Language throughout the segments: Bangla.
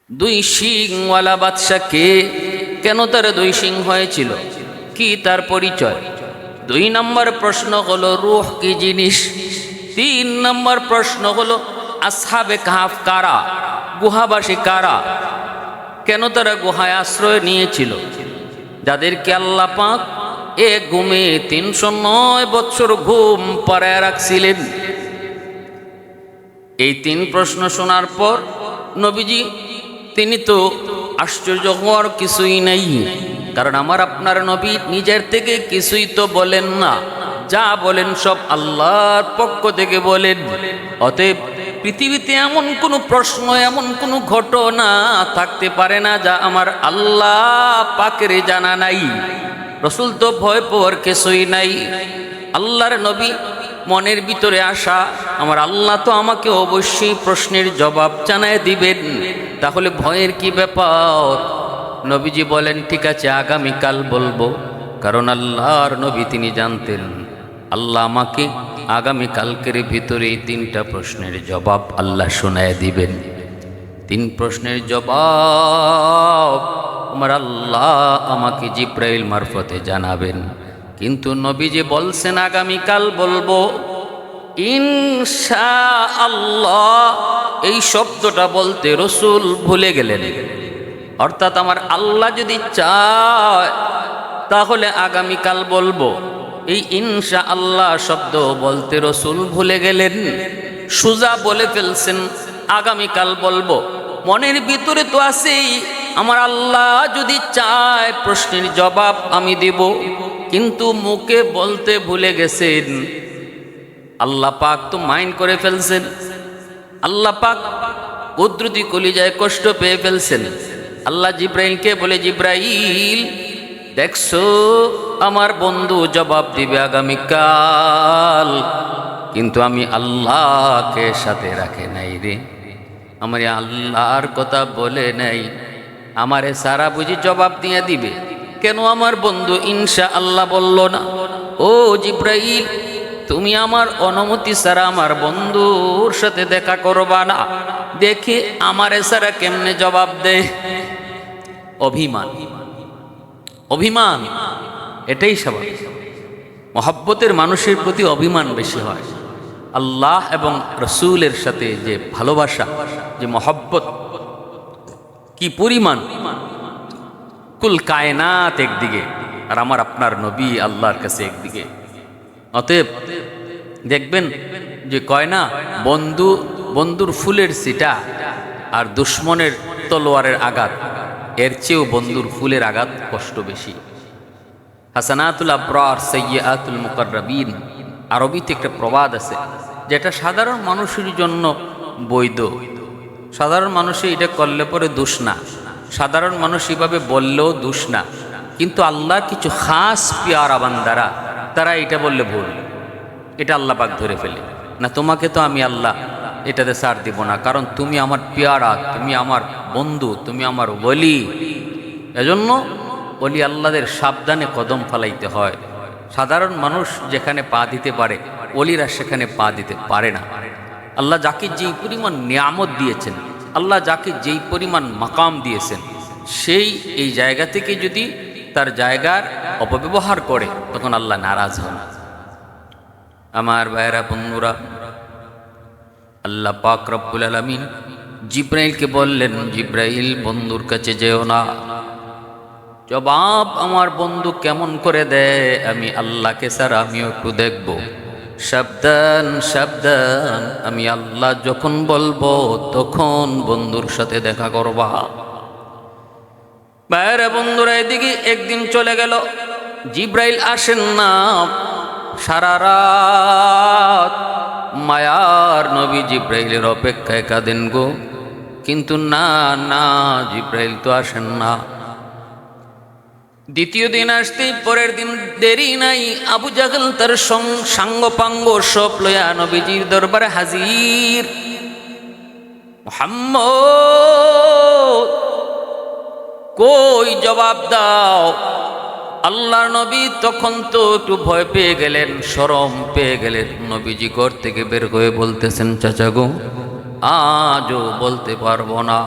দুই শিংওয়ালা বাদশা কে, কেন তার দুই শিং হয়েছিল, কি তার পরিচয়? 2 নম্বর প্রশ্ন হলো রূহ কি জিনিস। 3 নম্বর প্রশ্ন হলো আসহাবে কাহাফ কারা, গুহাবাসী কারা, কেন তারা গুহায় আশ্রয় নিয়েছিল, যাদেরকে আল্লাহ পাক এক ঘুমে 309 বছর ঘুম পাড়ায় রাখছিলেন। এই 3 প্রশ্ন শোনার পর নবীজি তিনি তো আশ্চর্য হওয়ার কিছুই নাই, কারণ আমার আপনার নবী নিজের থেকে কিছুই তো বলেন না, যা বলেন সব আল্লাহর পক্ষ থেকে বলেন। অতএব পৃথিবীতে এমন কোনো প্রশ্ন, এমন কোনো ঘটনা থাকতে পারে না যা আমার আল্লাহ পাকের জানা নাই। রসুল তো ভয় পাওয়ার কিছুই নাই। আল্লাহর নবী মনের ভিতরে আসা, আমার আল্লাহ তো আমাকে অবশ্যই প্রশ্নের জবাব জানায় দিবেন, তাহলে ভয়ের কি ব্যাপার? নবীজি বলেন ঠিক আছে আগামীকাল বলবো, কারণ আল্লাহর নবী তিনি জানতেন আল্লাহ আমাকে আগামীকালকের ভিতরে 3টা প্রশ্নের জবাব আল্লাহ শোনায় দিবেন। 3 প্রশ্নের জবাব আমার আল্লাহ আমাকে জিব্রাইল মারফতে জানাবেন। কিন্তু নবীজি বলছেন আগামীকাল বলবো, ইনশাআল্লাহ এই শব্দটা বলতে রসুল ভুলে গেলেন। অর্থাৎ আমার আল্লাহ যদি চায় তাহলে আগামীকাল বলবো, এই ইনশাআল্লাহ শব্দ বলতে রসুল ভুলে গেলেন। সুজা বলে ফেলছেন আগামীকাল বলবো। মনের ভিতরে তো আছেই আমার আল্লাহ যদি চায় প্রশ্নের জবাব আমি দেব, কিন্তু মুখে বলতে ভুলে গেছেন। আল্লাহ পাক তো মাইন্ড করে ফেলছেন, আল্লাহ পাক কুদরতি কলিজায় কষ্ট পেয়ে ফেলছেন। আল্লাহ জিব্রাইলকে বলে, জিব্রাইল দেখছো আমার বন্ধু জবাব দিবে আগামীকাল, কিন্তু আমি আল্লাহকে সাথে রাখে নাই রে, আমার আল্লাহর কথা বলে নাই, আমারে সারা বুঝি জবাব দিয়ে দিবে, কেন আমার বন্ধু ইনশাআল্লাহ বলল না? ও জিব্রাইল তুমি আমার অনুমতি ছাড়া আমার বন্ধুর সাথে দেখা করবা না, দেখে আমারে সারা কেমনে জবাব দেয়। অভিমান, অভিমান এটাই স্বাভাবিক। মহব্বতের মানুষের প্রতি অভিমান বেশি হয়। আল্লাহ এবং রসুলের সাথে যে ভালোবাসা, যে মহব্বত কি পরিমাণ, কুল কায়নাত একদিকে আর আমার আপনার নবী আল্লাহর কাছে একদিকে। অতএব দেখবেন যে কয় না, বন্ধুর ফুলের সিটা আর দুশ্মনের তলোয়ারের আঘাত, এর চেয়েও বন্ধুর ফুলের আঘাত কষ্ট বেশি। হাসানাতুল আবরার সাইয়্যাতুল মুকাররাবিন, আরবিতে একটা প্রবাদ আছে যেটা সাধারণ মানুষের জন্য বৈধ। সাধারণ মানুষে এটা করলে পরে দোষ না, সাধারণ মানুষ এভাবে বললেও দোষ না, কিন্তু আল্লাহর কিছু খাস পিয়ারা বান্দারা তারা এটা বললে ভুল, এটা আল্লাহ পাক ধরে ফেলে না। তোমাকে তো আমি আল্লাহ এটাতে ছাড় দিব না, কারণ তুমি আমার পিয়ারা, তুমি আমার বন্ধু, তুমি আমার ওলি। এজন্য ওলি আল্লাহদের সাবধানে কদম ফালাইতে হয়। সাধারণ মানুষ যেখানে পা দিতে পারে, ওলিরা সেখানে পা দিতে পারে না। আল্লাহ যাকে যেই পরিমাণ নিয়ামত দিয়েছেন, আল্লাহ যাকে যেই পরিমাণ মাকাম দিয়েছেন, সেই এই জায়গা থেকে যদি তার জায়গার অপব্যবহার করে তখন আল্লাহ নারাজ হন। আমার ভাইয়েরা বন্ধুরা, আল্লাহ পাক রব্বুল আলামিন জিব্রাইলকে বললেন, জিব্রাইল বন্ধুর কাছে যেও না, জবাব আমার বন্ধু কেমন করে দেয় আমি আল্লাহকে ছাড়া আমিও একটু দেখব। সাবধান সাবধান, আমি আল্লাহ যখন বলবো তখন বন্ধুর সাথে দেখা করবা। ভাইয়েরা বন্ধুরা, এদিকে একদিন চলে গেল, জিব্রাইল আসেন না। সারা রাত মায়ার নবী জিব্রাইলের অপেক্ষায় কাঁদেন গো, কিন্তু না না জিব্রাইল তো আসেন না। দ্বিতীয় দিন আসতে পরের দিন দেরি নাই, আবু জাহল তার সাঙ্গ পাঙ্গ সব লয়া নবীজির দরবারে হাজির। মুহাম্মদ কই জবাব দাও। আল্লাহর নবী তখন তো একটু ভয় পেয়ে গেলেন, শরম পেয়ে গেলেন। নবীজি ঘর থেকে বের হয়ে বলতেছেন, চাচা গো আজও বলতে পারবো না,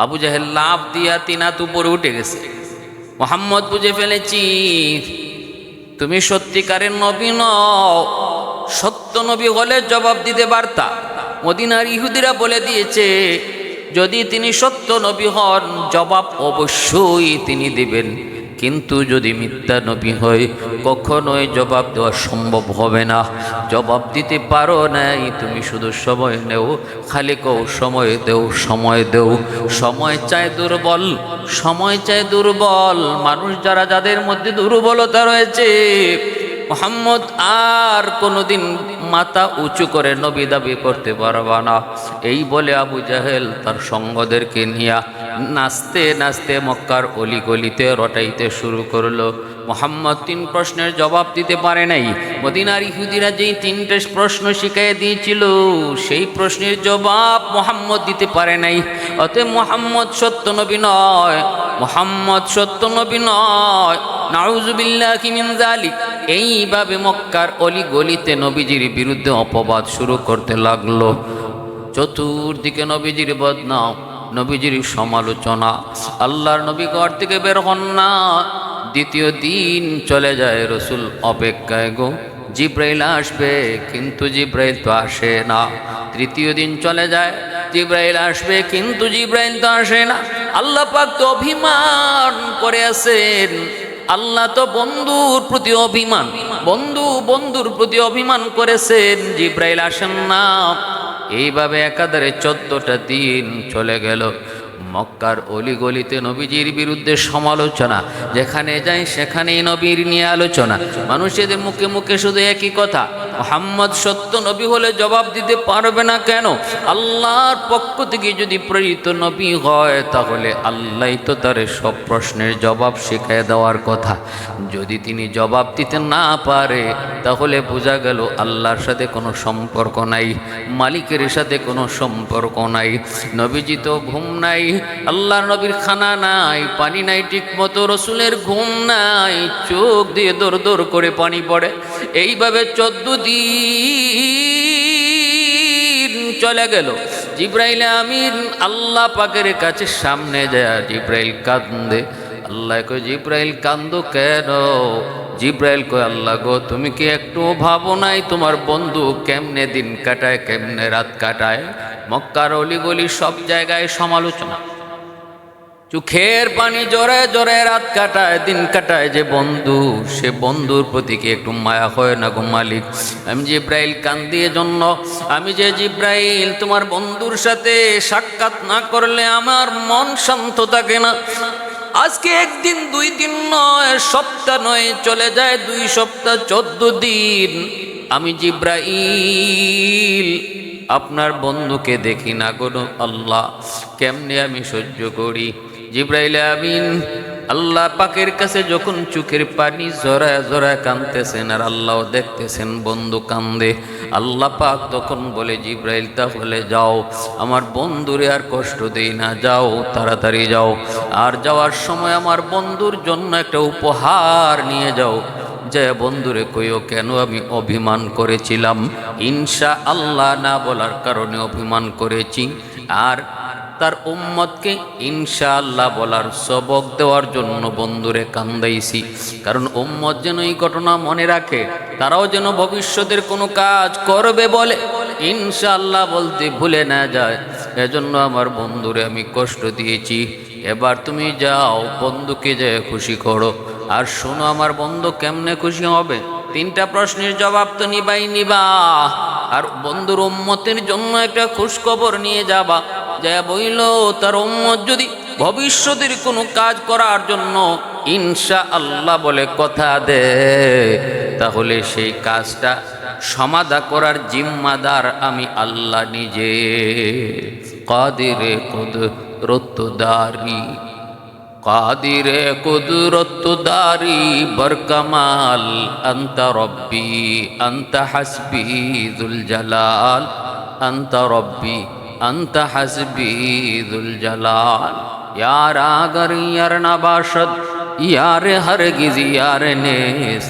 আবু জাহেল লাফ দিয়া তিনাত উপরে উঠে গেছে। মুহাম্মদ বুঝে ফেলেছি তুমি সত্যিকারের নবী নও, সত্য নবী হলে জবাব দিতে পারতা। মদিনার ইহুদিরা বলে দিয়েছে যদি তিনি সত্য নবী হন জবাব অবশ্যই তিনি দিবেন, কিন্তু যদি মিথ্যা নবী হয় কখনোই জবাব দেওয়া সম্ভব হবে না। জবাব দিতে পারো নাই, তুমি শুধু সময় নেও, খালি কও সময় দেও, সময় দেও। সময় চায় দুর্বল, সময় চায় দুর্বল মানুষ, যারা যাদের মধ্যে দুর্বলতা রয়েছে। মুহাম্মদ আর কোনোদিন মাথা উঁচু করে নবী দাবি করতে পারবা না। এই বলে আবু জাহেল তার সঙ্গদেরকে নিয়ে নাচতে নাচতে মক্কার অলিগলিতে রটাইতে শুরু করলো। মুহাম্মদ 3 প্রশ্নের জবাব দিতে পারে নাই। মদিনার ইহুদিরা যেই 3টে প্রশ্ন শিখিয়ে দিয়েছিল সেই প্রশ্নের জবাব মুহাম্মদ দিতে পারে নাই। অতএব মুহাম্মদ সত্য নবী নয়, মুহাম্মদ সত্য নবী নয়। নাউযুবিল্লাহি মিন যালিক। এইভাবে মক্কার অলিগলিতে নবীজির বিরুদ্ধে অপবাদ শুরু করতে লাগলো। চতুর্দিকে নবীজির বদনাম, নবীজির সমালোচনা। আল্লাহর নবী ঘর থেকে বের হন না। দ্বিতীয় দিন চলে যায়, রসুল অপেক্ষায় গো, জিব্রাইল আসবে, কিন্তু জিব্রাইল তো আসে না। তৃতীয় দিন চলে যায়, জিব্রাইল আসবে, কিন্তু জিব্রাইল তো আসে না। আল্লাহ পাক তো অভিমান করে আছেন। আল্লাহ তো বন্ধুর প্রতি অভিমান, বন্ধুর প্রতি অভিমান করেছেন, জিব্রাইল আসেন না। এইভাবে একাধারে 14টা দিন চলে গেল। মক্কার অলিগলিতে নবীজির বিরুদ্ধে সমালোচনা, যেখানে যায় সেখানেই নবীর নিয়ে আলোচনা। মানুষেদের মুখে মুখে শুধু একই কথা, মুহাম্মদ সত্য নবী হলে জবাব দিতে পারবে না কেন? আল্লাহর পক্ষ থেকে যদি প্রেরিত নবী হয় তাহলে আল্লাহ তো তার সব প্রশ্নের জবাব শিখিয়ে দেওয়ার কথা। যদি তিনি জবাব দিতে না পারে তাহলে বোঝা গেল আল্লাহর সাথে কোনো সম্পর্ক নাই, মালিকের সাথে কোনো সম্পর্ক নাই। নবীজি তো ঘুম নাই, আল্লাহর নবীর খানা নাই, পানি নাই ঠিক মতো, রসুলের ঘুম নাই, চোখ দিয়ে দৌড় দৌড় করে পানি পড়ে। এইভাবে 14 দিন চলে গেল। জিব্রাইল আমিন আল্লাহ পাকের কাছে সামনে যায়, জিব্রাইল কান্দে। আল্লাহ কয় জিব্রাইল কান্দো কেন? জিব্রাইল কয় আল্লাহ গো, তুমি কি একটু ভাবো নাই তোমার বন্ধু কেমনে দিন কাটায়, কেমনে রাত কাটায়? মক্কার অলিগলি সব জায়গায় সমালোচনা, চোখের পানি জোরে জোরে রাত কাটায়, দিন কাটায় যে বন্ধু, সে বন্ধুর প্রতি কি একটু মায়া হয় না গো মালিক? আমি জিব্রাইল কান্দি এজন্য, আমি যে জিব্রাইল তোমার বন্ধুর সাথে সাক্ষাৎ না করলে আমার মন শান্ত থাকে না। আজকে একদিন 2 দিন নয়, সপ্তাহ নয়, চলে যায় 2 সপ্তাহ, 14 দিন আমি জিব্রাইল আপনার বন্ধুকে দেখি না গো আল্লাহ, কেমনে আমি সহ্য করি? জিব্রাইল আমিন আল্লাহ পাকের কাছে যখন চোখের পানি জড়ায় জড়ায় কাঁদতেছেন আর আল্লাহ দেখতেছেন বন্ধু কান্দে, আল্লাহ পাক তখন বলে জিব্রাইল তাহলে যাও, আমার বন্ধুরে আর কষ্ট দেই না, যাও তাড়াতাড়ি যাও। আর যাওয়ার সময় আমার বন্ধুর জন্য একটা উপহার নিয়ে যাও। যে বন্ধুরে কইও কেন আমি অভিমান করেছিলাম, ইনশা আল্লাহ না বলার কারণে অভিমান করেছি, আর তার উম্মতকে ইনশাআল্লাহ বলার সবক দেওয়ার জন্য বন্ধুরে কান্দাইছি। কারণ উম্মত যেন এই ঘটনা মনে রাখে, তারাও যেন ভবিষ্যতের কোনো কাজ করবে বলে ইনশাআল্লাহ বলতে ভুলে না যায়। এজন্য আমার বন্ধুরে আমি কষ্ট দিয়েছি। এবার তুমি যাও, বন্ধুকে যে খুশি করো। আর শোনো, আমার বন্ধু কেমনে খুশি হবে? 3টা প্রশ্নের জবাব তো নিবাই নিবা, আর বন্ধুর উম্মতের জন্য একটা খুশখবর নিয়ে যাবা। যা বইল তার উম্মত যদি ভবিষ্যতের কোনো কাজ করার জন্য ইনশাআল্লাহ বলে কথা দে, তাহলে সেই কাজটা সমাধা করার জিম্মাদার আমি আল্লাহ নিজে। কাদিরে কুদরতদারি, কাদিরে কুদরতদারি বরকমাল, আনতা রব্বি আনতা হাসবি যুল জালাল, আনতা রব্বি আনতা হাসবি যুল জালাল। ইয়ার আগর ইয়ার নবাশদ, ইয়ার হরগিজ ইয়ার নেস,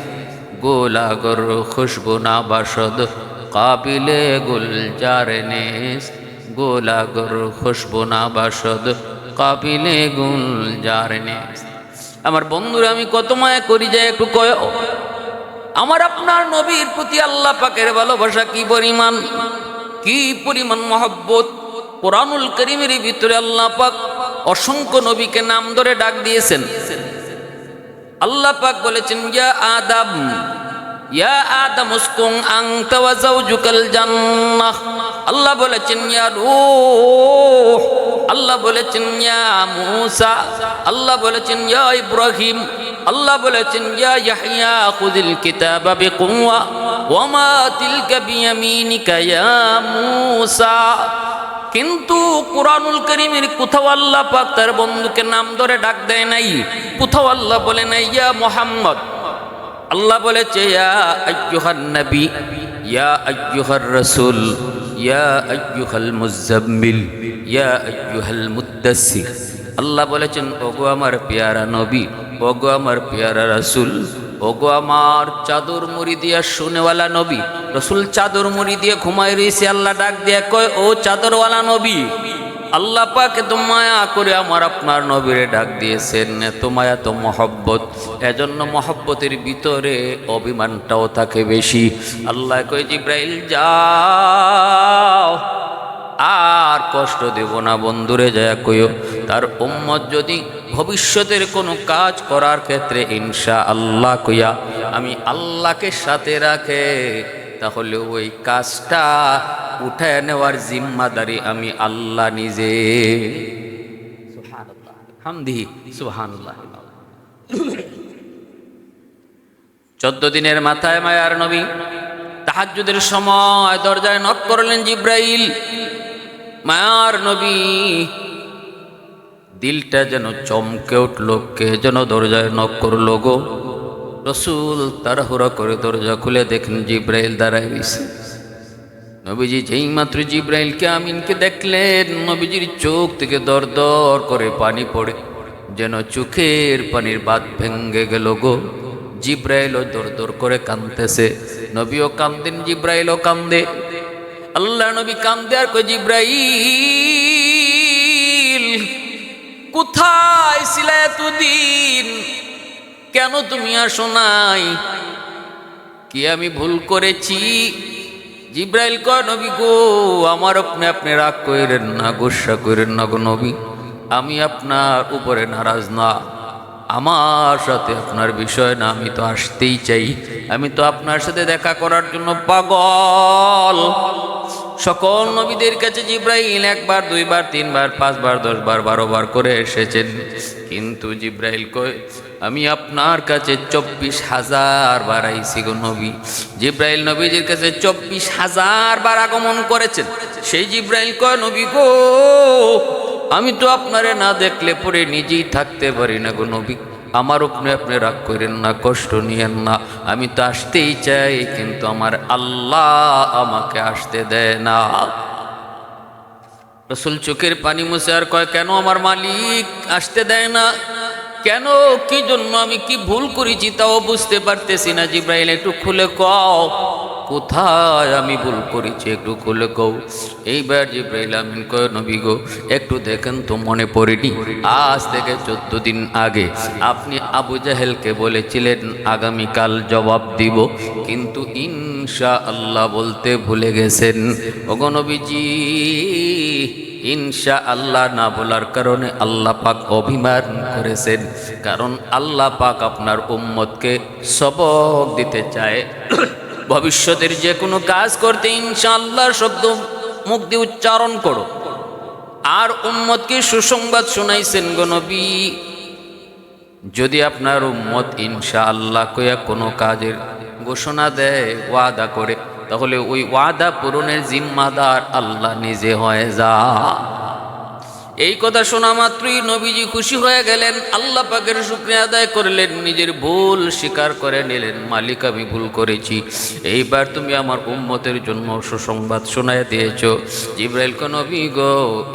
গোলাগর খুশবু নবাশদ, কাবিলে গুলজার নেস, গোলাগর খুশবু নবাশদ, কাবিলে গুলজার নে। আমার বন্ধুরা, আমি কত মায়া করি যায় একটু কয়। আমার আপনার নবীর প্রতি আল্লাহ পাকের ভালোবাসা কি পরিমাণ, কি পরিমাণ মহব্বত। কোরআনুল কারীমের ভিতরে আল্লাহ পাক অসংখ্য নবীকে নাম ধরে ডাক দিয়েছেন। আল্লাহ পাক বলেছেন, ইয়া আদম, ইয়া আদম উসকুন আনতা ওয়া যাওজুকাল জান্নাহ। আল্লাহ বলেছেন ইয়া রূহ, আল্লাহ বলেছেন ইয়া মূসা, আল্লাহ বলেছেন ইয়া ইব্রাহিম, আল্লাহ বলেছেন ইয়া ইয়াহইয়া খুযিল কিতাবা বিকুওয়া ওয়া মা তিলকা বিয়ামিনিকা ইয়া মূসা। কিন্তু কুরআনুল কারীমের কোথাও আল্লাহ পাক তার বন্ধুকে নাম ধরে ডাক দেয় নাই। কোথাও আল্লাহ বলে নাই ইয়া মুহাম্মদ। আল্লাহ বলেছে ইয়া আইয়ুহান নবী, ইয়া আইয়ুহার রাসূল, ইয়া আইয়ুহাল মুযাম্মিল, ইয়া আইয়ুহাল মুদ্দাসসির। আল্লাহ বলেছেন, ওগো আমার পেয়ারা নবী, ওগো আমার পেয়ারা রাসূল, ওগো আমার চাদর মুড়ি দিয়া শুনেওয়ালা নবী। রাসূল চাদর মুড়ি দিয়ে ঘুমায় রয়েছে, আল্লাহ ডাক দিয়া কয়, ও চাদরওয়ালা নবী। আল্লাহ পাক এত মায়া করে আমার আপনার নবীরে ডাক দিয়েছেন, এত মায়া, তো মহব্বত। এজন্য মহব্বতের ভিতরে অভিমানটাও থাকে বেশি। আল্লাহ কয়, জিব্রাইল যাও, আর কষ্ট দেব না। বন্ধুরে যায় কইও, তার উম্মত যদি ভবিষ্যতের কোনো কাজ করার ক্ষেত্রে ইনশাআল্লাহ কইয়া আমি আল্লাহকে সাথে রাখে, তাহলে ওই কাজটা উঠায় নেওয়ার জিম্মাদারি আমি আল্লাহ নিজে। সুবহানাল্লাহ, হামদিহি সুবহানাল্লাহ। 14 দিনের মাথায় মায়ার নবী তাহাজ্জুদের সময় দরজায় নক করলেন জিব্রাইল। মায়ার নবী দিলটা যেন চমকে উঠল, কে যেন দরজায় নক করলো গো। রসুল তাড়াহুড়া করে দরজা খুলে দেখেন জিব্রাইল দাঁড়ায় রয়েছে। নবীজি যেই মাত্র জিব্রাইলকে আমিনকে দেখলেন, নবীজির চোখ থেকে দর দর করে পানি পড়ে, যেন চোখের পানির বাঁধ ভেঙ্গে গেল গো। জিব্রাইলও দর দর করে কাঁদতেছে, নবীও কান্দেন, জিব্রাইলও কান্দে। আল্লাহ নবী কান্দে আর কই, জিব্রাইল কোথায় ছিলা এতদিন? কেন তুমি আসো নাই? কি আমি ভুল করেছি? জিব্রাইল কয়, নবী গো, আমার আপনি রাগ কইরেন না, গোসা কইরেন না গো নবী। আমি আপনার উপরে নারাজ না, আমার সাথে আপনার বিষয় না। আমি তো আসতেই চাই, আমি তো আপনার সাথে দেখা করার জন্য পাগল। সকল নবীদের কাছে জিব্রাইল 1 বার 2 বার 3 বার 5 বার 10 বার 12 বার করে এসেছেন, কিন্তু জিব্রাইল কয়, আমি আপনার কাছে 24,000 বার আইছি গো নবী। জিব্রাইল নবীজির কাছে 24,000 বার আগমন করেছেন। সেই জিব্রাইল কয়, নবী গো, আমি তো আপনারে না দেখলে পরে নিজেই থাকতে পারি না গো নবী। আমার উপরে আপনি রাগ করেন না, কষ্ট নিয়েন না। আমি তো আসতেই চাই, কিন্তু আমার আল্লাহ আমাকে আসতে দেয় না। রাসূল চোখের পানি মুছে আর কয়, কেন আমার মালিক আসতে দেয় না? কেন, কি জন্য, আমি কি ভুল করেছি তাও বুঝতে পারতেছি না। জিব্রাইল একটু খুলে কও, কোথায় আমি ভুল করেছি একটু খুলে কও। এইবার জিব্রাইল আমিন কয়, নবী গো, একটু দেখেন তো, মনে পড়েনি আজ থেকে 14 দিন আগে আপনি আবু জাহেলকে বলেছিলেন আগামীকাল জবাব দিব, কিন্তু ইনশাআল্লাহ বলতে ভুলে গেছেন। ওগো নবীজি, ইনশাআল্লাহ না বলার কারণে আল্লাহ পাক অভিমান করেছেন, কারণ আল্লাহ পাক আপনার উম্মতকে সবক দিতে চায়। ভবিষ্যতের যে কোনো কাজ করতে ইনশাআল্লাহ শব্দ মুখ দিয়ে উচ্চারণ করো। আর উম্মতকে সুসংবাদ শুনাইছেন গো নবী, যদি আপনার উম্মত ইনশাআল্লাহ কইয়া কোনো কাজের ঘোষণা দেয়, ওয়াদা করে, তাহলে ওই ওয়াদা পূরণের জিম্মাদার আল্লাহ নিজে হয়ে যা। এই কথা শোনা মাত্রই নবীজি খুশি হয়ে গেলেন, আল্লাহ পাকের শুকরিয়া আদায় করলেন, নিজের ভুল স্বীকার করে নিলেন, মালিক আমি ভুল করেছি, এইবার তুমি আমার উম্মতের জন্য সুসংবাদ শোনায় দিয়েছ। জিব্রাইল কো, নবী গো,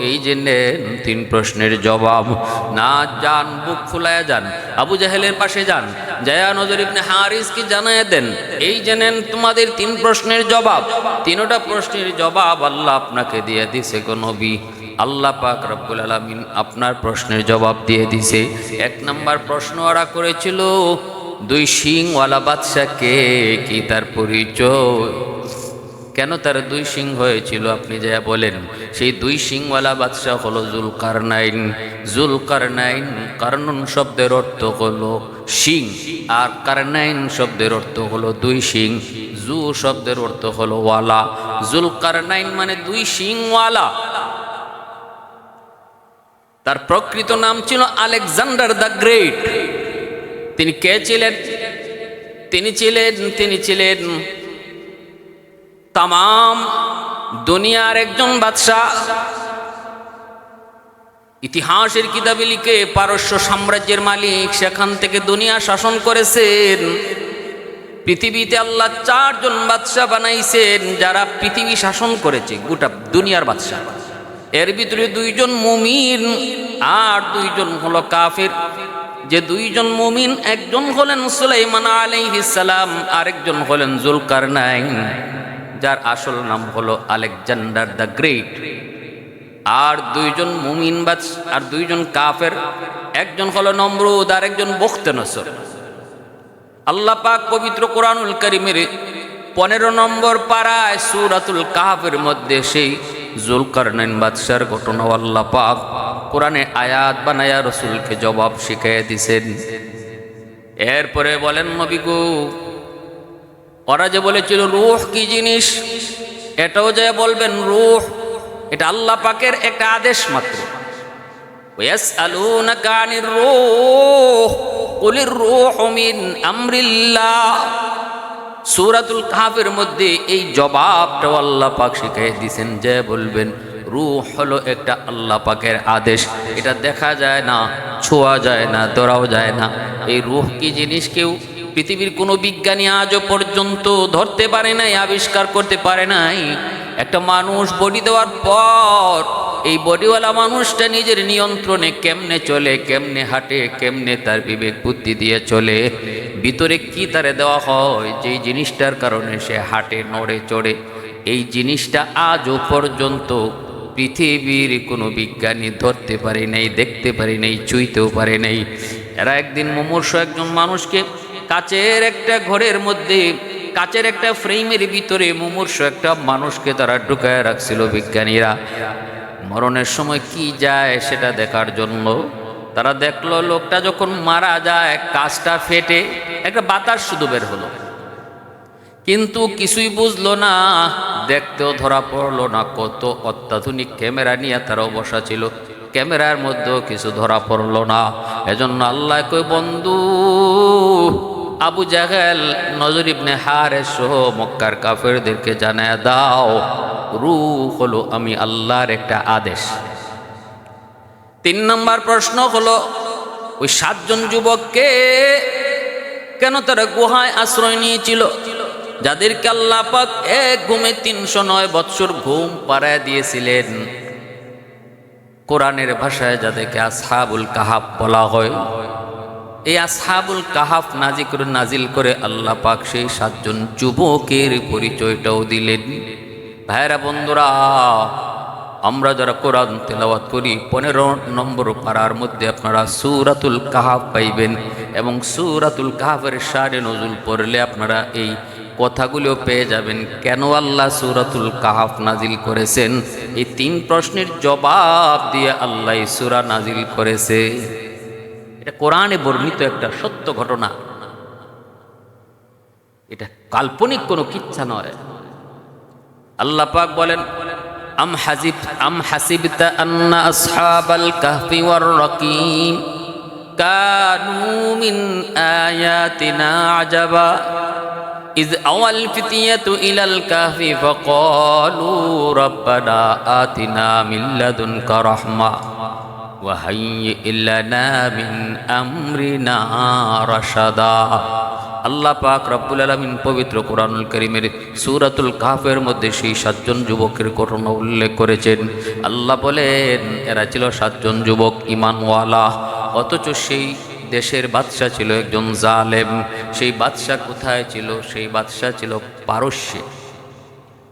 এই যে নেন 3 প্রশ্নের জবাব। না যান, বুক ফুলায়া যান, আবু জাহেলের পাশে যান, জায়া নজর ইবনে হারিসকে জানায় দেন, এই যে নেন তোমাদের 3 প্রশ্নের জবাব। 3টা প্রশ্নের জবাব আল্লাহ আপনাকে দিয়ে দিছে গো নবী। আল্লাহ পাক রব্বুল আলামিন আপনার প্রশ্নের জবাব দিয়ে দিছে। 1 নম্বর প্রশ্ন ওরা করেছিল, 2 শিংওয়ালা বাদশা কে, কি তার পরিচয়, কেন তার 2 শিং হয়েছিল আপনি যা বলেন। সেই 2 শিংওয়ালা বাদশাহ হলো জুলকারনাইন। জুলকারনাইন, কারনুন শব্দের অর্থ হলো শিং, আর কারনাইন শব্দের অর্থ হলো 2 শিং। জু শব্দের অর্থ হলো ওয়ালা। জুলকারনাইন মানে 2 শিংওয়ালা। তার প্রকৃত নাম ছিল আলেকজান্ডার দ্য গ্রেট। তিনি কে ছিলেন? তিনি ছিলেন তামাম দুনিয়ার একজন বাদশাহ। ইতিহাসের কিতাবে লিখে পারস্য সাম্রাজ্যের মালিক, সেখান থেকে দুনিয়া শাসন করেছেন। পৃথিবীতে আল্লাহ 4 জন বাদশাহ বানাইছেন যারা পৃথিবী শাসন করেছে, গোটা দুনিয়ার বাদশাহ। এর ভিতরে 2 জন মুমিন আর 2 জন হলো কাফির। যে 2 জন মুমিন, একজন হলেন সুলাইমান আলাইহিস সালাম, আরেকজন হলেন জুলকারনাইন, যার আসল নাম হলো আলেকজান্ডার দ্য গ্রেট। আর 2 জন মুমিন আর 2 জন কাফের, একজন হলো নমরুদ আর একজন বখতেনসর। আল্লাহ পাক পবিত্র কোরআনুল কারীমের 15 নম্বর পারায় সূরাতুল কাহফের মধ্যে সেই জুলকারনাইন বাদশার ঘটনা আল্লাহ পাক কোরআনে আয়াত বানায়া রাসূলকে জবাব শিখিয়ে দিয়েছেন। এরপরে বলেন, নবী গো, ওরা যে বলেছিল রূহ কি জিনিস, এটাও যে বলবেন রূহ এটা আল্লাহ পাকের একটা আদেশ মাত্র। ওয়াসআলুনাকা আনির রূহ কুলির রূহু মিন আমরিল্লাহ। সূরাতুল কাহফের মধ্যে এই জবাবটা আল্লাহ পাক শিখিয়ে দিয়েছেন যে বলবেন রূহ হলো একটা আল্লাহ পাকের আদেশ। এটা দেখা যায় না, ছোঁয়া যায় না, ধরাও যায় না। এই রূহ কি জিনিস কেউ পৃথিবীর কোনো বিজ্ঞানী আজও পর্যন্ত ধরতে পারে নাই, আবিষ্কার করতে পারে নাই। একটা মানুষ বডি দেওয়ার পর এই বডিওয়ালা মানুষটা নিজের নিয়ন্ত্রণে কেমনে চলে, কেমনে হাঁটে, কেমনে তার বিবেক বুদ্ধি দিয়ে চলে, ভিতরে কি তারে দেওয়া হয় যেই জিনিসটার কারণে সে হাঁটে, নড়ে, চড়ে, এই জিনিসটা আজও পর্যন্ত পৃথিবীর কোনো বিজ্ঞানী ধরতে পারে নাই, দেখতে পারে নাই, ছুঁইতেও পারে নাই। এরা একদিন মুমূর্ষ একজন মানুষকে কাচের একটা ঘরের মধ্যে, কাচের একটা ফ্রেমের ভিতরে মুমূর্ষ একটা মানুষকে তারা ঢুকায় রাখছিল বিজ্ঞানীরা। মরণের সময় কি যায় সেটা দেখার জন্য তারা দেখলো লোকটা যখন মারা যায় কাচটা ফেটে একটা বাতাস শুধু বের হলো, কিন্তু কিছুই বুঝলো না, দেখতেও ধরা পড়লো না। কত অত্যাধুনিক ক্যামেরা নিয়ে তারাও বসা ছিল, ক্যামেরার মধ্যেও কিছু ধরা পড়লো না। এজন্য আল্লাহ কই, বন্ধু আবু জাহেল, নজর ইবনে হারেস সহ মক্কার কাফেরদেরকে জানায় দাও, রূহ হলো আমি আল্লাহর একটা আদেশ। 3 নম্বর প্রশ্ন হলো, ওই 7 জন যুবককে কেন তারা গুহায় আশ্রয় নিয়েছিল, যাদেরকে আল্লাহ পাক এক ঘুমে 309 বৎসর ঘুম পাড়ায় দিয়েছিলেন। কোরআনের ভাষায় যাদেরকে আসহাবুল কাহাফ বলা হয়। এই আসহাবুল কাহাফ নাজিল করে আল্লাহ পাক সেই 7 জন যুবকের পরিচয়টাও দিলেন। ভাইরা বন্ধুরা, আমরা যারা কোরআন তেলাওয়াত করি 15 নম্বর পারার মধ্যে আপনারা সূরাতুল কাহাফ পাইবেন, এবং সূরাতুল কাহাফের শানে নজুল পড়লে আপনারা এই কথাগুলো পেয়ে যাবেন। কেন আল্লাহ সূরাতুল কাহাফ নাজিল করেছেন, এই 3 প্রশ্নের জবাব দিয়ে আল্লাহ এই সূরা নাজিল করেছে। এটা কোরআনে বর্ণিত একটা সত্য ঘটনা, এটা কাল্পনিক কোনো কিচ্ছা নয়। আল্লাহ পাক বলেন, আম হাসিবতা আন্না আসহাবাল কাহফি ওয়ার রাকিম কানু মিন আয়াতিনা আজাবা ইয আওয়াল ফিতিয়াতু ইলাল কাহফি ফাকালু রাব্বানা আতিনা মিন লাদুনকা রাহমা ওয়া হাইয়্যি লানা মিন আমরিনা রাশাদা। আল্লাহ পাক রব্বুল আলামিন পবিত্র কোরআনুল কারীমের সূরাতুল কাহফের মধ্যে সেই 7 জন যুবকের ঘটনা উল্লেখ করেছেন। আল্লাহ বলেন এরা ছিল 7 জন যুবক ঈমানওয়ালা, অথচ সেই দেশের বাদশা ছিল একজন জালেম। সেই বাদশা কোথায় ছিল? সেই বাদশা ছিল পারস্যে।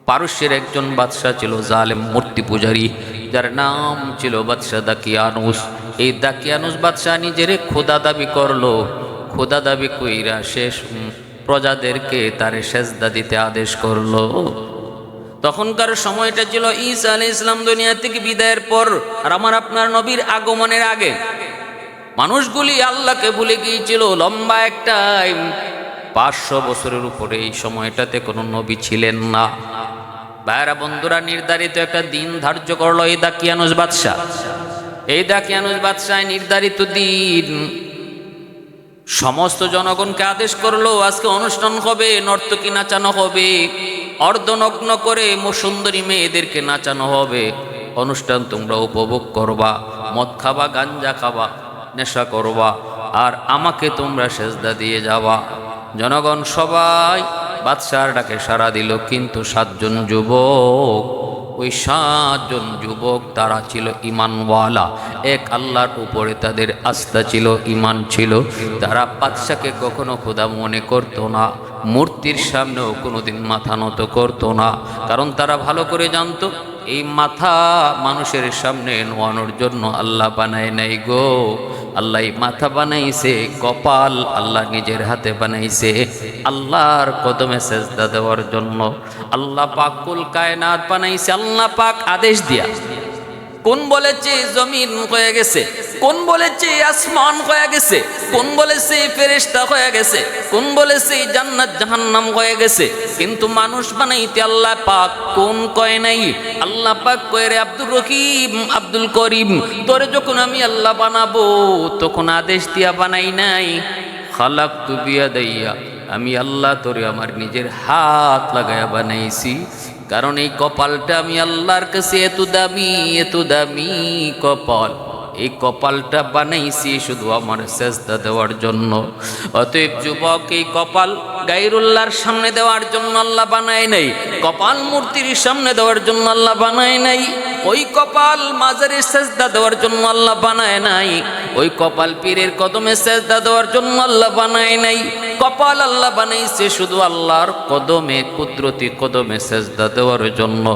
পারস্যের একজন বাদশা ছিল জালেম, মূর্তি পূজারী। যার নাম ছিল বাদশাহ দাকিয়ানুস। এই দাকিয়ানুস বাদশাহ নিজের খোদা দাবি করলো। খোদা দাবি কইরা শেষ প্রজাদেরকে তারে সেজদা দিতে আদেশ করলো। তখনকার সময়টা ছিল ঈসা আলাইহিস সালাম দুনিয়া থেকে বিদায়ের পর আর আমার আপনার নবীর আগমনের আগে। মানুষগুলি আল্লাহকে ভুলে গিয়েছিল লম্বা এক টাইম, 500 বছরের উপরে এই সময়টাতে কোনো নবী ছিলেন না। ভাইরা বন্ধুরা, নির্ধারিত একটা দিন ধার্য করলো এই দাকিয়ানুস বাদশাহ। এই দাকিয়ানুস বাদশাহ নির্ধারিত দিন সমস্ত জনগণকে আদেশ করলো, আজকে অনুষ্ঠান হবে, নর্তকী নাচানো হবে, অর্ধনগ্ন করে সুন্দরী মেয়েদেরকে নাচানো হবে। অনুষ্ঠান তোমরা উপভোগ করবা, মদ খাবা, গাঞ্জা খাবা, নেশা করবা, আর আমাকে তোমরা সেজদা দিয়ে যাবা। জনগণ সবাই বাদশার ডাকে সাড়া দিল, কিন্তু 7 জন যুবক, ওই 7 জন যুবক তারা ছিল ইমানওয়ালা। এক আল্লাহর উপরে তাদের আস্থা ছিল, ইমান ছিল। তারা বাদশাকে কখনো খোদা মনে করতো না, মূর্তির সামনেও কোনোদিন মাথা নত করতো না। কারণ তারা ভালো করে জানতো এই মাথা মানুষের সামনে নোয়ানোর জন্য আল্লাহ বানায় নাই গো। আল্লাহ মাথা বানাইছে, কপাল আল্লাহ নিজের হাতে বানাইছে আল্লাহর কদমে সেজদা দেওয়ার জন্য। আল্লাহ পাক কুল কায়নাত বানাইছে আল্লাহ পাক আদেশ দিয়া। কোন বলেছে জমিন হয়ে গেছে, কোন বলেছে আসমান হয়ে গেছে, কোন বলেছে ফেরেশতা হয়ে গেছে, কোন বলেছে জান্নাত জাহান্নাম হয়ে গেছে। কিন্তু মানুষ বানাইতে আল্লাহ পাক কোন কয় নাই। আল্লাহ পাক কয়, রে আব্দুর রহিম, আব্দুল করিম, তোরে যখন আমি আল্লাহ বানাবো তখন আদেশ দিয়া বানাই নাই। খালাকতু বিয়াদাইয়া, আমি আল্লাহ তোরে আমার নিজের হাত লাগায়া বানাইছি। কারণ এই কপালটা আমি আল্লাহর কাছে এত দামি, এত দামি কপাল। এই কপালটা বানাইছি শুধু আমার সেজদা দেওয়ার জন্য। অতএব যুবক, এই কপাল গায়রুল্লাহর সামনে দেওয়ার জন্য আল্লাহ বানায় নাই, কপাল মূর্তির সামনে দেওয়ার জন্য আল্লাহ বানায় নাই, ওই কপাল মাজারে সেজদা দেওয়ার জন্য আল্লাহ বানায় নাই, ওই কপাল পীরের কদমে সেজদা দেওয়ার জন্য আল্লাহ বানায় নাই। কপাল আল্লাহ বানাইছে শুধু আল্লাহর কদমে, কুদরতি কদমে সেজদা দেওয়ার জন্য।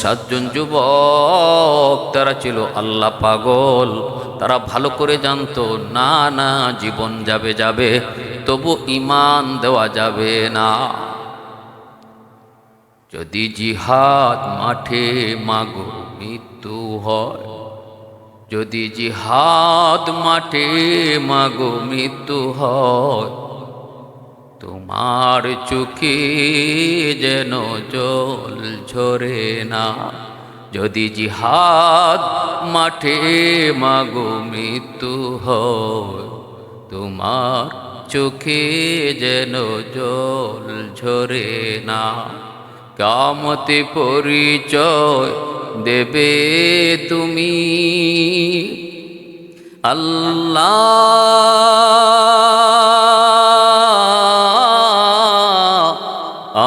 7 জন যুবক তারা ছিল আল্লাহ পাগল। তারা ভালো করে জানতো না না, জীবন যাবে যাবে, তবু ঈমান দেওয়া যাবে না। যদি জিহাদ মাঠে মাগো মৃত্যু হয়, যদি জিহাদ মাঠে মাগো মৃত্যু হয়, তোমার চোখে যেন জল ঝরে না। যদি জিহাদ মাঠে মাগো মৃত্যু হয়, তোমার চোখে যেন জল ঝরে না। কিয়ামতে পরিচয় দেবে তুমি আল্লাহ,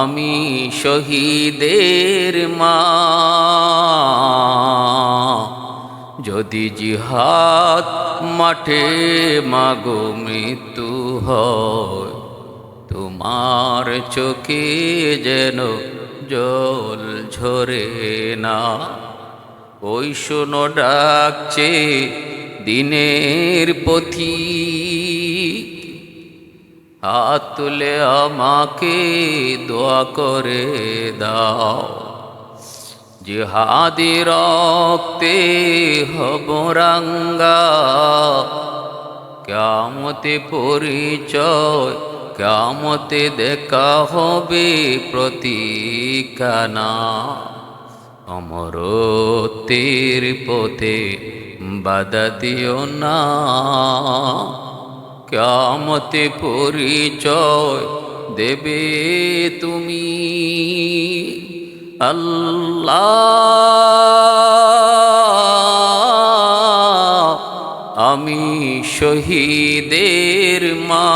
আমি শহীদের মা। যদি জিহাদ মাঠে মাগো মৃত্যু হয়, তোমার চোখে যেন জল ঝরে না। ওই শোনো ডাকছে দিনের পথিক, হাত তুলে আমাকে দোয়া করে দাও। জিহাদি রক্তে হব রাঙ্গা, কিয়ামতে পরিচয়, কিয়ামতে দেখা হবে প্রতিকানা। অমরত্বের পথে বাধা দিও না, কিয়ামতে পরিচয় দেবে তুমি আল্লাহ, আমি শহীদের মা।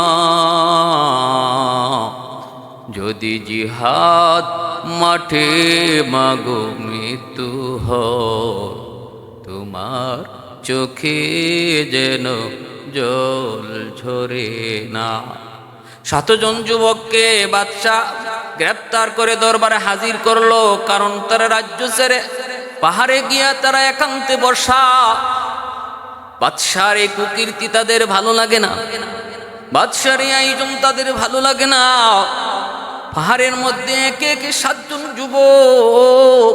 যদি জিহাদ মাঠে মাগো মৃত্যু হয়, তোমার চোখে যেন জল ঝরে না। 7 জন যুবককে বাদশা গ্রেপ্তার করে দরবারে হাজির করলো। কারণ তারা রাজ্য ছেড়ে পাহাড়ে গিয়া তারা একান্তে বসা। বাদশার এই কুকীর্তি তাদের ভালো লাগে না, বাদশার এই আয়োজন তাদের ভালো লাগে না। পাহাড়ের মধ্যে একে একে 7 জন যুবক,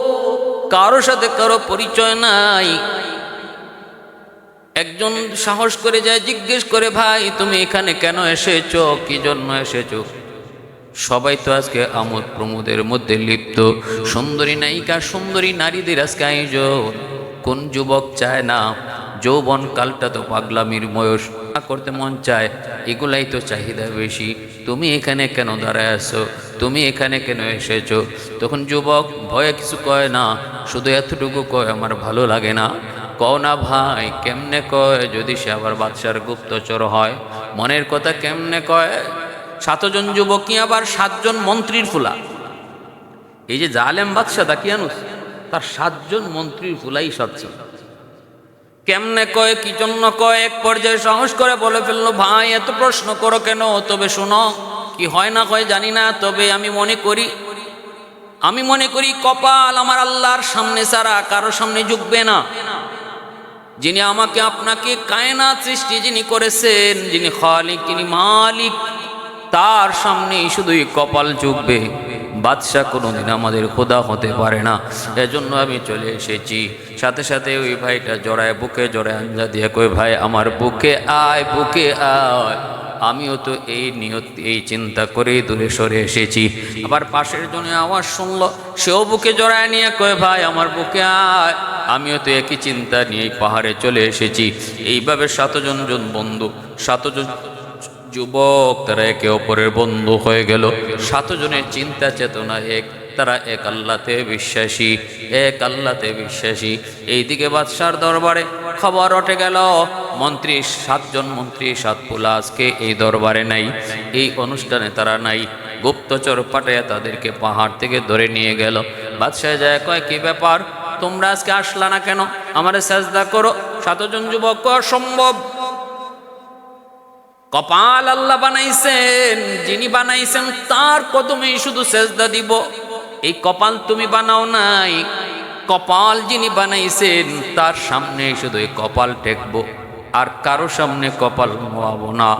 কারো সাথে কারো পরিচয় নাই। একজন সাহস করে যায়, জিজ্ঞেস করে, ভাই তুমি এখানে কেন এসেছো, কি জন্য এসেছো? সবাই তো আজকে আমোদ প্রমোদের মধ্যে লিপ্ত, সুন্দরী নায়িকা, সুন্দরী নারীদের আজকে আয়োজন। কোন যুবক চায় না যৌবন কালটা তো পাগলামির বয়স, করতে মন চায়, এগুলাই তো চাহিদা বেশি। তুমি এখানে কেন দাঁড়ায় আছো, তুমি এখানে কেন এসেছো? তখন যুবক ভয়ে কিছু কয় না, শুধু এতটুকু কয়, আমার ভালো লাগে না। কও না ভাই, কেমনে কয়? যদি সে আবার বাদশার গুপ্তচর হয়, মনের কথা কেমনে কয়? 7 জন যুবক কি আবার 7 জন মন্ত্রীর ফুলা? এই যে জালেম বাদশা দাকিয়ানুস, তার 7 জন মন্ত্রীর ফুলাই 7 জন। কেমনে কয়, কি জন্য কয়? এক পর্যায়ে সাহস করে বলে ফেললো, ভাই এত প্রশ্ন করো কেন? তবে শোনো, কি হয় না হয় জানি না, তবে আমি মনে করি কপাল আমার আল্লাহর সামনে ছাড়া কারো সামনে ঝুঁকবে না। যিনি আমাকে আপনাকে কায়নাত সৃষ্টি যিনি করেছেন, যিনি খালিক, যিনি মালিক, তার সামনেই শুধুই কপাল ঝুঁকবে। বাদশা কোনোদিন আমাদের খোদা হতে পারে না। এজন্য আমি চলে এসেছি। সাথে সাথে ওই ভাইটা জড়ায়, বুকে জড়ায় আঞ্জা দিয়ে কই, ভাই আমার বুকে আয়, বুকে আয়। আমিও তো এই নিয়ত, এই চিন্তা করেই দূরে সরে এসেছি। আবার পাশের জনে আওয়াজ শুনলো, সেও বুকে জড়ায় নিয়ে কয়, ভাই আমার বুকে আয়। আমিও তো একই চিন্তা নিয়ে পাহাড়ে চলে এসেছি। এইভাবে 7 জন বন্ধু, 7 জন যুবক, তারা একে অপরের বন্ধু হয়ে গেল। 7 জনের চিন্তা চেতনা এক, তারা এক আল্লাহতে বিশ্বাসী, এক আল্লাহতে বিশ্বাসী। এইদিকে বাদশার দরবারে খবর উঠে গেল, মন্ত্রী 7 জন মন্ত্রী 7 পোলা আজকে এই দরবারে নাই, এই অনুষ্ঠানে তারা নাই। গুপ্তচর পাঠাইয়া তাদেরকে পাহাড় থেকে ধরে নিয়ে গেল। বাদশাহ যায় কয়, কি ব্যাপার, তোমরা আজকে আসলা না কেন? আমারে সেজদা করো। 7 জন যুবক, অসম্ভব, কপাল আল্লাহ বানাইছেন, যিনি বানাইছেন তার কদমেই শুধু সেজদা দিব। এই কপাল তুমি বানাও নাই, কপাল যিনি বানাইছেন তার সামনে শুধু এই কপাল টেকবো, আর কারো সামনে কপাল নোয়াবো না।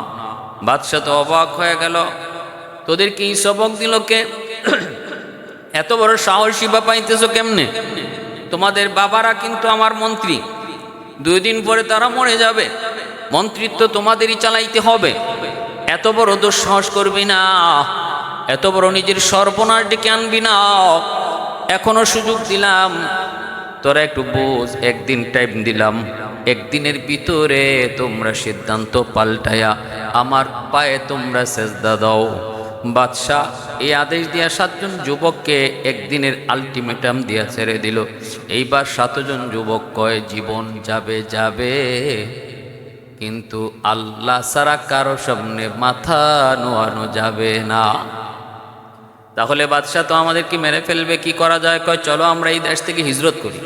বাদশা তো অবাক হয়ে গেল, তোদের কি সবক দিল কে? এত বড় সাহসী বা পাইতেছো কেমনে? তোমাদের বাবারা কিন্তু আমার মন্ত্রী, 2 দিন পরে তারা মরে যাবে, মন্ত্রিত্ব তোমাদেরই চালাইতে হবে। এত বড় দুঃসাহস করবি না, এত বড় নিজের সর্বনাশ ডেকে আনবি না। এখনো সুযোগ দিলাম, তোরা একটু বোঝ, 1 দিন টাইম দিলাম, 1 দিনের ভিতরে তোমরা সিদ্ধান্ত পাল্টায়া আমার পায়ে তোমরা সেজদা দাও। বাদশাহ এই আদেশ দিয়া 7 জন যুবককে 1 দিনের আলটিমেটাম দিয়া ছেড়ে দিল। এইবার 7 জন যুবক কয়, জীবন যাবে যাবে, কিন্তু আল্লাহ ছাড়া কারো সামনে মাথা নোয়ানো যাবে না। তাহলে বাদশাহ তো আমাদেরকে মেরে ফেলবে, কি করা যায়? কয়, চলো আমরা এই দেশ থেকে হিজরত করি,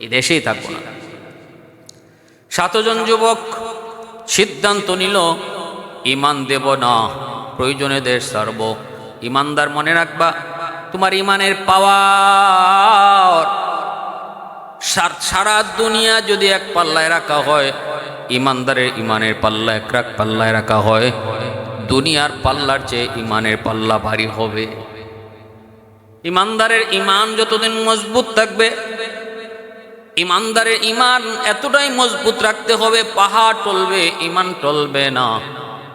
এই দেশেই থাকবো না। 7 জন যুবক সিদ্ধান্ত নিল, ইমান দেব না, প্রয়োজনে দেশ ছাড়ব। ইমানদার মনে রাখবা, তোমার ইমানের পাওয়ার সারা দুনিয়া যদি এক পাল্লায় রাখা হয়, ইমানদারের ইমানের পাল্লা এক পাল্লায় রাখা হয়, দুনিয়ার পাল্লার চেয়ে ইমানের পাল্লা ভারী হবে। ইমানদারের ইমান যতদিন মজবুত থাকবে, ইমানদারের ইমান এতটাই মজবুত রাখতে হবে, পাহাড় টলবে, ইমান টলবে না।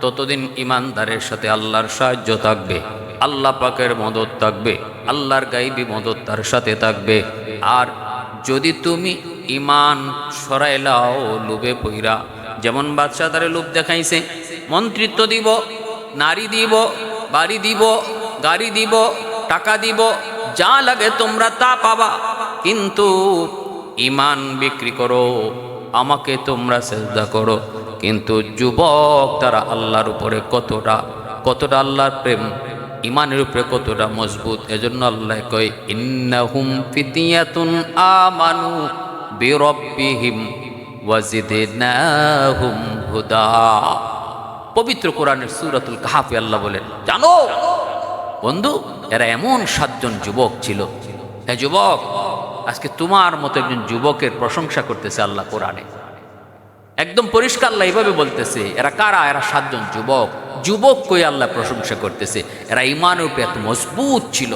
ততদিন ইমানদারের সাথে আল্লাহর সাহায্য থাকবে, আল্লাহ পাকের মদত থাকবে, আল্লাহর গাইবী মদত তার সাথে থাকবে। আর যদি তুমি ইমান সরাইলাও লোভে পইরা, যেমন বাদশা তারে লোভ দেখাইছে, মন্ত্রিত্ব দিব, নারী দিব, বাড়ি দিব, গাড়ি দিব, টাকা দিব, যা লাগে তোমরা তা পাবা, কিন্তু ইমান বিক্রি করো, আমাকে তোমরা সেজদা করো। কিন্তু যুবক তারা আল্লাহর উপরে কতটা আল্লাহর প্রেম, ইমানের উপরে কতটা মজবুত। এজন্য আল্লাহ কয়, ইন্নাহুম ফিতিয়াতুন আমানু বিরাব্বিহিম ওয়াজিদনাহুম হুদা। পবিত্র কোরআনের সূরাতুল কাহফে আল্লাহ বলেন, জানো বন্ধু, এরা এমন 7 জন যুবক ছিল। হে যুবক, আজকে তোমার মতো একজন যুবকের প্রশংসা করতেছে আল্লাহ কোরআনে। একদম পরিষ্কার আল্লাহ এইভাবে বলতেছে, এরা কারা? এরা 7 জন যুবক। যুবক কই আল্লাহ প্রশংসা করতেছে, এরা ইমানের উপরে এত মজবুত ছিল।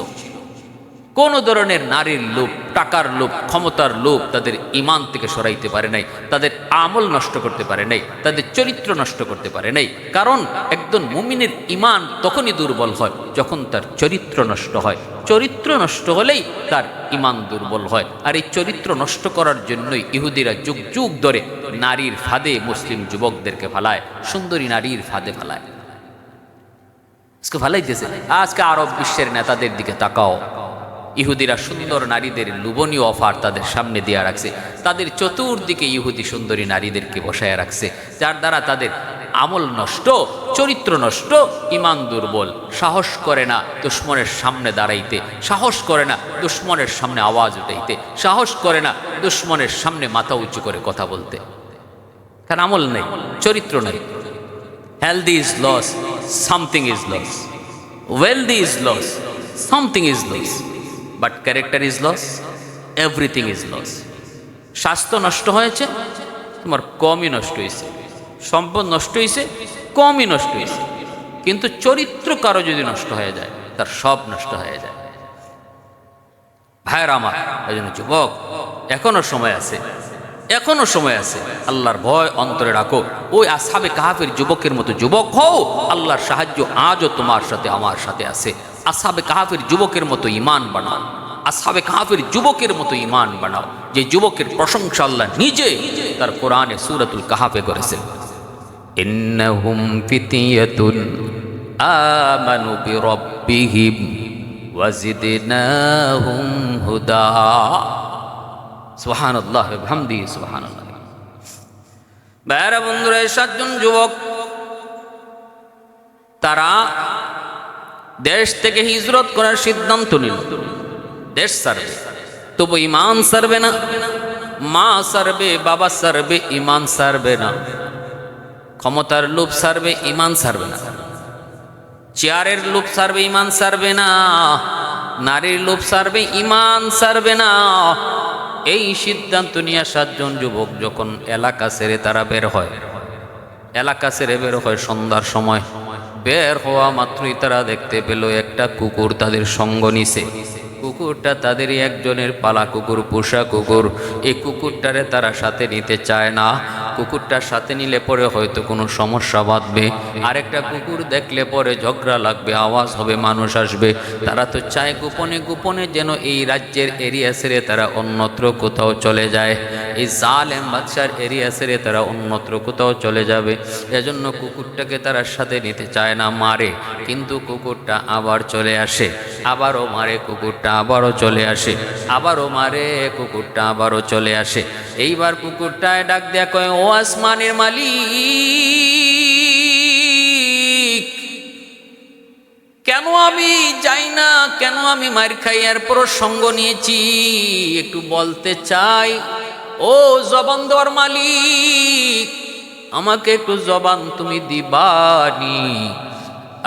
কোন ধরনের নারীর লোভ, টাকার লোভ, ক্ষমতার লোভ তাদের ইমান থেকে সরাইতে পারে নাই, তাদের আমল নষ্ট করতে পারে নাই, তাদের চরিত্র নষ্ট করতে পারে নাই। কারণ একজন মুমিনের ইমান তখনই দুর্বল হয় যখন তার চরিত্র নষ্ট হয়। চরিত্র নষ্ট হলেই তার ইমান দুর্বল হয়। আর এই চরিত্র নষ্ট করার জন্যই ইহুদিরা যুগ যুগ ধরে নারীর ফাঁদে মুসলিম যুবকদেরকে ফালায়, সুন্দরী নারীর ফাঁদে ফালায়। আজকে ফালাইতেছে। আজকে আরব বিশ্বের নেতাদের দিকে তাকাও, ইহুদিরা সুন্দর নারীদের লোভনীয় অফার তাদের সামনে দিয়ে রাখছে। তাদের চতুর্দিকে ইহুদি সুন্দরী নারীদেরকে বসায় রাখছে, যার দ্বারা তাদের আমল নষ্ট, চরিত্র নষ্ট, ইমান দুর্বল। সাহস করে না দুশ্মনের সামনে দাঁড়াইতে, সাহস করে না দুশ্মনের সামনে আওয়াজ উঠাইতে, সাহস করে না দুশ্মনের সামনে মাথা উঁচু করে কথা বলতে। কারণ আমল নেই, চরিত্র নেই। Healthy is loss, something is loss. Wealthy is loss, something is loss. But character is loss, everything is loss. স্বাস্থ্য নষ্ট হয়েছে, তোমার কমই নষ্ট হয়েছে। সম্পদ নষ্ট হয়েছে, কমই নষ্ট হয়েছে। কিন্তু চরিত্র কারো যদি নষ্ট হয়ে যায়, তার সব নষ্ট হয়ে যায়। ভাইয়ের আমার, এই জন্য যুবক, এখনো সময় আছে, এখনো সময় আছে। আল্লাহর ভয় অন্তরে রাখো। ওই আসহাবে কাহাফের যুবকের মতো যুবক হও। আল্লাহর সাহায্য আজও তোমার সাথে আমার সাথে আছে। আসহাবে কাহাফের যুবকের মতো ঈমান বানাও, আসহাবে কাহাফের যুবকের মতো ঈমান বানাও, যে যুবকের প্রশংসা আল্লাহ নিজে তার কোরআনে সূরাতুল কাহাফে করেছেন। ইন্নাহুম ফিতিয়াতুন আমানু বিরাব্বিহিম ওয়াজিদনাহুম হুদা। সুবহানাল্লাহ ওয়া বিহামদিহি সুবহানাল্লাহ। ভাইরা বন্ধুরা, 7 জন যুবক, তারা দেশ থেকে হিজরত করার সিদ্ধান্ত নিল। দেশ ছাড়বে, তবু ইমান ছাড়বে না। মা ছাড়বে, বাবা ছাড়বে, ইমান ছাড়বে না। ক্ষমতার লোভ ছাড়বে, ইমান ছাড়বে না। চেয়ারের লোভ ছাড়বে, ইমান ছাড়বে না। নারীর লোভ ছাড়বে, ইমান ছাড়বে না। এই সিদ্ধান্ত নিয়ে 7 জন যুবক যখন এলাকা ছেড়ে তারা বের হয়, এলাকা ছেড়ে বের হয় সন্ধ্যার সময়। বের হওয়া মাত্রই তারা দেখতে পেল একটা কুকুর তাদের সঙ্গ নিছে। কুকুরটা তাদেরই একজনের পালা কুকুর, পোষা কুকুর। এই কুকুরটারে তারা সাথে নিতে চায় না। কুকুরটার সাথে নিলে পরে হয়তো কোনো সমস্যা বাঁধবে, আরেকটা কুকুর দেখলে পরে ঝগড়া লাগবে, আওয়াজ হবে, মানুষ আসবে। তারা তো চায় গোপনে গোপনে যেন এই রাজ্যের এরিয়া ছেড়ে তারা অন্যত্র কোথাও চলে যায়। এই জালেম বাদশার এরিয়া ছেড়ে তারা অন্যত্র কোথাও চলে যাবে। এজন্য কুকুরটাকে তারা সাথে নিতে চায় না, মারে। কিন্তু কুকুরটা আবার চলে আসে, আবারও মারে, কুকুরটা আবারও চলে আসে, আবারও মারে, কুকুরটা আবারও চলে আসে। এইবার কুকুরটায় ডাক দেয়া কয়, ও আসমানের মালিক, কেন আমি যাই না? কেন আমি মার খাই? এরপরও সঙ্গ নিয়েছি, একটু বলতে চাই। ও জবান দেওয়ার মালিক, আমাকে একটু জবান তুমি দিবানি।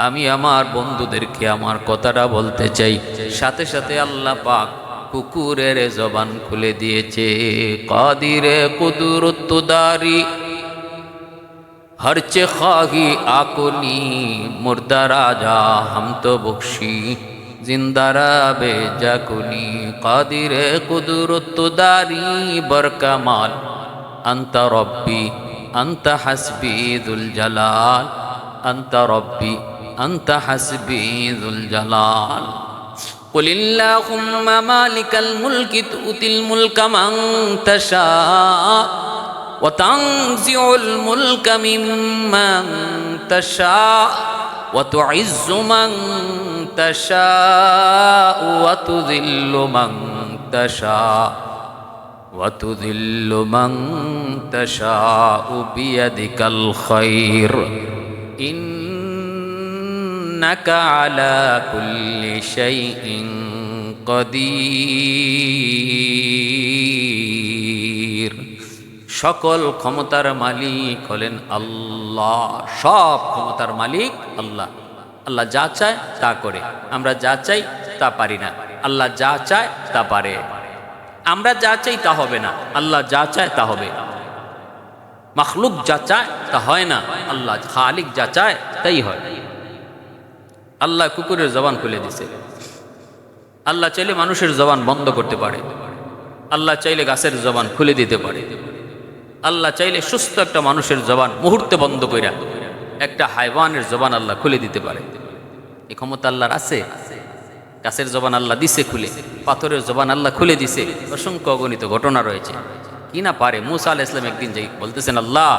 আমি আমার বন্ধুদেরকে আমার কথাটা বলতে চাই। সাথে সাথে আল্লাহ পাক কুকুরের জবান খুলে দিয়েছে। কাদিরে কুদরতুদারি হরচে খাহি আকুনি, মুর্দা রাজা হাম তো বখশি, জিন্দারা বেজাকুনি। কাদিরে কুদরতুদারি বরকামাল, আন্তা রব্বি আন্তা হাসবি যুল জালাল, আন্তা রব্বি আন্তা হাসবি যুল জালাল। قل اللهم مالك الملك تؤتي الملك من تشاء وتنزع الملك ممن تشاء وتعز من تشاء وتذل من تشاء وتذل من تشاء بيدك الخير إنك على كل شيء قدير। সকল ক্ষমতার মালিক হলেন আল্লাহ, সব ক্ষমতার মালিক আল্লাহ। আল্লাহ যা চায় তা করে, আমরা যা চাই তা পারি না। আল্লাহ যা চায় তা পারে। আমরা যা চাই তা হবে না, আল্লাহ যা চায় তা হবে। মখলুক যা চায় তা হয় না, আল্লাহ খালিক যা চায় তাই হয়। আল্লাহ কুকুরের জবান খুলে দিছে, আল্লাহ চাইলে মানুষের জবান বন্ধ করতে পারে, আল্লাহ চাইলে গাছের জবান খুলে দিতে পারে, আল্লাহ চাইলে সুস্থ একটা মানুষের জবান মুহূর্তে বন্ধ কইরা একটা হাইওয়ানের জবান আল্লাহ খুলে দিতে পারে। এই ক্ষমতা আল্লাহর আছে। গাছের জবান আল্লাহ দিছে খুলে, পাথরের জবান আল্লাহ খুলে দিছে। অসংখ্য অগণিত ঘটনা রয়েছে। কি না পারে। মুসা আলাইহিস সালাম একদিন যাই বলতেছেন, আল্লাহ